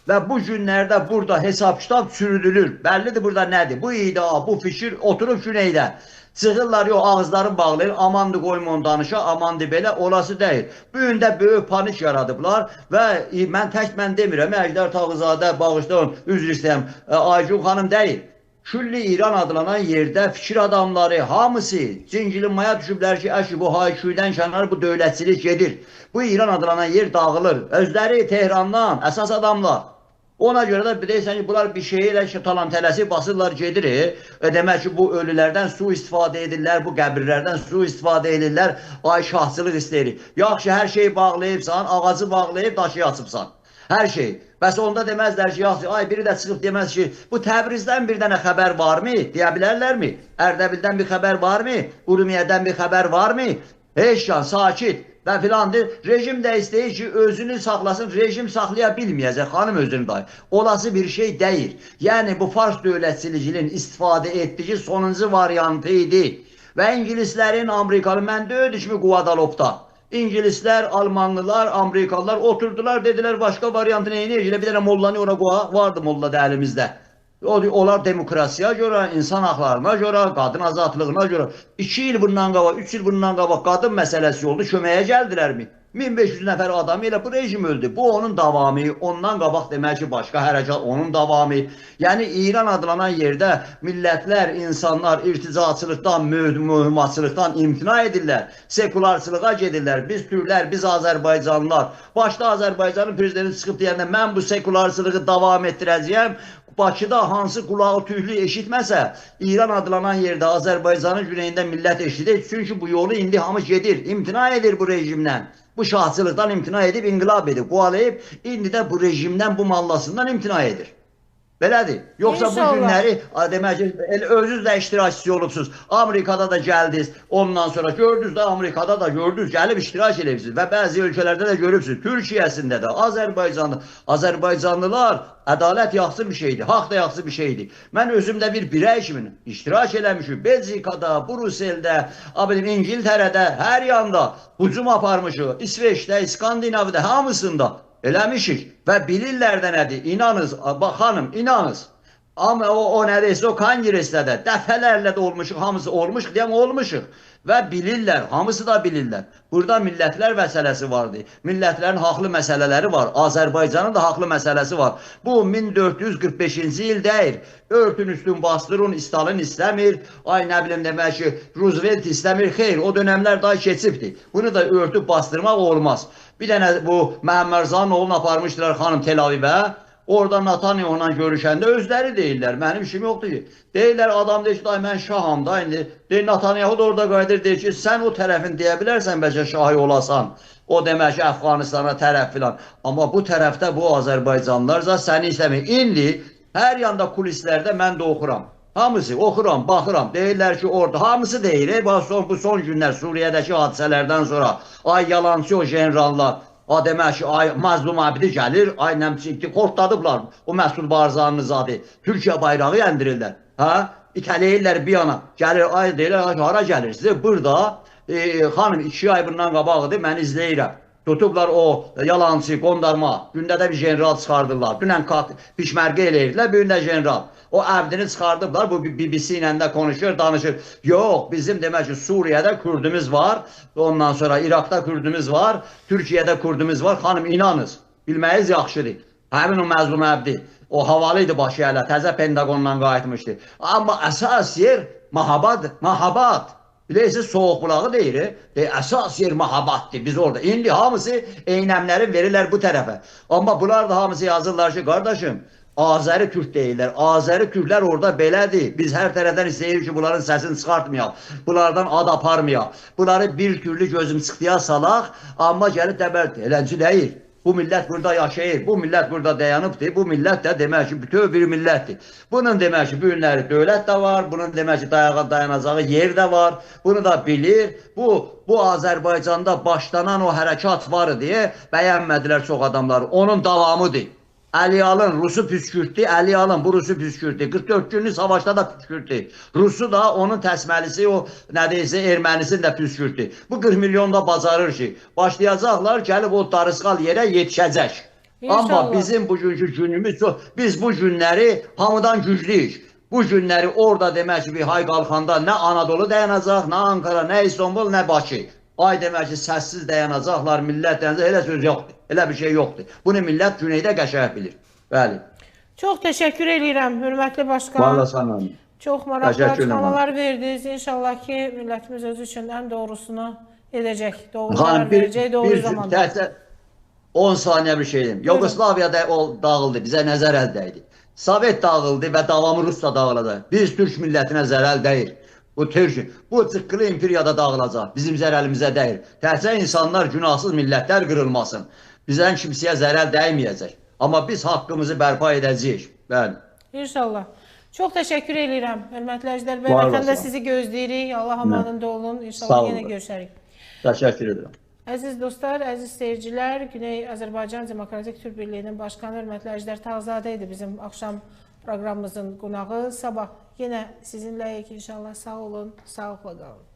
Və bu günlərdə burada hesab kitab çürüdülür. Bəllidir burada nədir? Bu iddia, bu fikir oturub güneydə. Çıxırlar, yox, ağızları bağlayır, amandı qoyma danışa, amandı belə, olası deyil. Bu gün də böyük panik yaradıblar və mən demirəm, Əjdər Tağızadə, bağışlayın, üzr istəyəm, Aygun xanım deyil. Külli İran adlanan yerdə fikir adamları, hamısı cincilmaya düşüblər ki, əşi bu hayküydən kənar bu dövlətçilik gedir. Bu İran adlanan yer dağılır. Özləri Tehrandan, əsas adamlar. Ona görə də deyirsən ki, bunlar bir şeyi ilə talan-tələsi basırlar, gedir. Demək ki, bu ölülərdən su istifadə edirlər, bu qəbirlərdən su istifadə edirlər, ay şahçılıq istəyir. Yaxşı, hər şeyi bağlayıbsan, ağacı bağlayıb, daşı açıbsan. Hər şey. Bəs onda deməzlər ki, yaxşı, ay biri də çıxıb deməz ki, bu Təbrizdən bir dənə xəbər varmı? Deyə bilərlərmi? Ərdəbildən bir xəbər varmı? Urumiyədən bir xəbər varmı? Heç can, sakit. Və filandır, rejim də istəyir ki, özünü saxlasın, rejim saxlaya bilməyəcək, xanım özünü dahi. Olası bir şey deyil. Yəni, bu Fars dövlətçiliginin istifadə etdiyi sonuncu variantı idi. Və İngilislərin, Amerikalı, mən döyüdük mi Guadalopda? İngilislər, Almanlılar, Amerikalılar oturdular, dedilər, başqa variantı neyini? Bir dənə mollanı ora qoğa, vardı molla da əlimizdə. Onlar demokrasiya görə, insan haqlarına görə, qadın azadlığına görə 2 il bundan qabaq, 3 il bundan qabaq qadın məsələsi oldu, köməyə gəldilərmi? 1500 nəfər adam ilə bu rejim öldü. Bu onun davamı, ondan qabaq demək ki, başqa hərəkat onun davamı. Yəni İran adlanan yerdə millətlər, insanlar irticaçılıqdan, mühümmatçılıqdan imtina edirlər, sekularçılığa gedirlər. Biz Türklər, biz Azərbaycanlılar. Başda Azərbaycanın prezidenti çıxıb deyəndə mən bu sekularçılığı davam etdirəcəyəm. Bakıda hansı qulağı tüylü eşitməsə, İran adlanan yerdə Azərbaycanın güneyində millət eşidir. Çünki bu yolu indi hamı gedir, imtina edir bu rejimdən. Bu şahçılıqdan imtina edib, inqilab edib, qovalayıb, indi də bu rejimdən, bu mallasından imtina edir. Belədir. Yoxsa bu günləri, demək ki, özünüz də iştirakçısı olubsunuz. Amerikada da gəldiniz, ondan sonra gördünüz də, Amerikada da gördünüz, gəlib iştirak edirsiniz və bəzi ölkələrdə də görübsünüz. Türkiyəsində də, Azərbaycanlılar ədalət yaxşı bir şeydir, haqq da yaxşı bir şeydir. Mən özümdə bir birey kimi iştirak eləmişim. Belçikada, Bruseldə, İngiltərədə, hər yanda hücum aparmışıq. İsveçdə, İskandinavda, hamısında. Eləmişik və bilirlər də nədir, inanız, xanım, inanız. Amma o nədəysə, o kongresdə də dəfələrlə də olmuşuq, hamısı olmuşuq, deyəm olmuşuq. Və bilirlər, hamısı da bilirlər. Burada millətlər məsələsi vardı, millətlərin haqlı məsələləri var, Azərbaycanın da haqlı məsələsi var. Bu 1445-ci il deyir, örtün üstün bastırın, Stalin istəmir, ay nə bilim demək ki, Roosevelt istəmir, xeyr, o dönəmlər daha keçibdir. Bunu da örtüb bastırmaq olmaz. Bir dənə bu Məhəmməd Rzanın oğlunu aparmışdılar xanım Tel Avivə. Orada Netanyahu ilə görüşəndə özləri deyirlər, mənim işim yoxdur ki. Deyirlər, adam deyir ki, mən şaham da indi. Deyir, Netanyahu da orada qayıdır, deyir ki, sən o tərəfin deyə bilərsən, bəlkə şahı olasan. O demək ki, Əfqanistana tərəf filan. Amma bu tərəfdə bu Azərbaycanlılarca səni istəmir. İndi hər yanda kulislərdə mən də oxuram. Hamısı oxuram, baxıram. Deyirlər ki, orada hamısı deyir. Bu son günlər Suriyədəki hadisələrdən sonra ay yalancı o generallar. O demək ki, ay Mazlum Abidi gəlir, ay nəmçikdi, qortladıblar o Məsud Barzanın zadı. Türkiyə bayrağı yəndirirlər. İtələyirlər bir yana. Gəlir, ay deyirlər, hara gəlirsiniz? Burada, xanım 2 ay bundan qabaqdır, mən izləyirəm. Tutublar o yalancı, qondarma, gündə də bir general çıxardırlar. Dünən pişmərqə eləyirdilər, bir gün də general. O əbdini çıxardıblar, bu BBC ilə də konuşur, danışır. Yox, bizim demək ki, Suriyədə Kürdümüz var, ondan sonra İraqda Kürdümüz var, Türkiyədə Kürdümüz var. Xanım, inanız, bilməyiz yaxşıdır. Həmin o Məzlum Əbdi, o havalı idi başı hələ, təzə Pentagondan qayıtmışdı. Amma əsas yer mahabat. Bilirsiniz, soğuk bulağı deyir, əsas yer mahabatdır biz orada. İndi hamısı eynəmləri verirlər bu tərəfə. Amma bunlar da hamısı yazırlar ki, qardaşım, Azəri Türk deyirlər. Azəri Türklər orada belədir. Biz hər tərəfdən istəyirik ki, bunların səsini çıxartmayaq. Bunlardan ad aparmayaq. Bunları bir türlü gözüm çıxdıya salaq, amma gəlib dəbərdir. Elənci deyil. Bu millət burada yaşayır, bu millət burada dayanıbdır, bu millət də demək ki, bütöv bir millətdir. Bunun demək ki, bu günləri dövlət də var, bunun demək ki, dayanacağı yer də var, bunu da bilir. Bu Azərbaycanda başlanan o hərəkat var deyə bəyənmədilər çox adamları. Onun davamıdır. Əliyalın Rusu püskürtdü, Əliyalın bu Rusu püskürtdü. 44 günlük savaşda da püskürtdü. Rusu da onun təsməlisi, o nə deyirsə Ermənisini də püskürtdü. Bu 40 milyon da bacarır ki, başlayacaqlar, gəlib o darısqal yerə yetişəcək. İnşallah. Amma bizim bugünkü günümüz çox, biz bu günləri hamıdan güclüyük. Bu günləri orada demək ki, bir hay qalxanda nə Anadolu dayanacaq, nə Ankara, nə İstanbul, nə Bakı. Ay demək ki, səssiz dayanacaqlar, millət dayanacaq, elə söz yoxdur. Elə bir şey yoxdur. Bunu millət güneydə qəşəng bilir. Bəli. Çox təşəkkür edirəm, hörmətli başqan. Vallahi sana. Çox maraqlı Təşəkkür edirəm. açıqlamalar verdiniz. İnşallah ki, millətimiz özü üçün ən doğrusunu edəcək. Doğru Xanım, qərar verəcək, doğru zamanda. 10 saniyə bir şey deyim. Yugoslaviyada o dağıldı, bizə nə zərər dəydi? Sovet dağıldı və davamı Rusla dağılacaq. Biz Türk millətinə zərər dəyir. Bu çıqqılı imperiyada dağılacaq. Bizim zərərimizə dəyir. Təhcə insanlar, günahsız millətlər qırılmasın. Bizdən kimsəyə zərər dəyməyəcək. Amma biz haqqımızı bərpa edəcəyik. Bəli. İnşallah. Çox təşəkkür edirəm. Hörmətli əzizlər, Var vətəndə olasın. sizi gözləyirik. Allah amanında olun. Sağ İnşallah olun. yenə görüşərik. Təşəkkür edirəm. Əziz dostlar, əziz seyircilər, Güney Azərbaycan Demokratik Türk Birliyinin Başkanı hörmətli Əjdər Tağzadə idi bizim axşam proqramımızın qonağı. Sabah yenə sizinləyik inşallah. Sağ olun, sağlıqla qalın.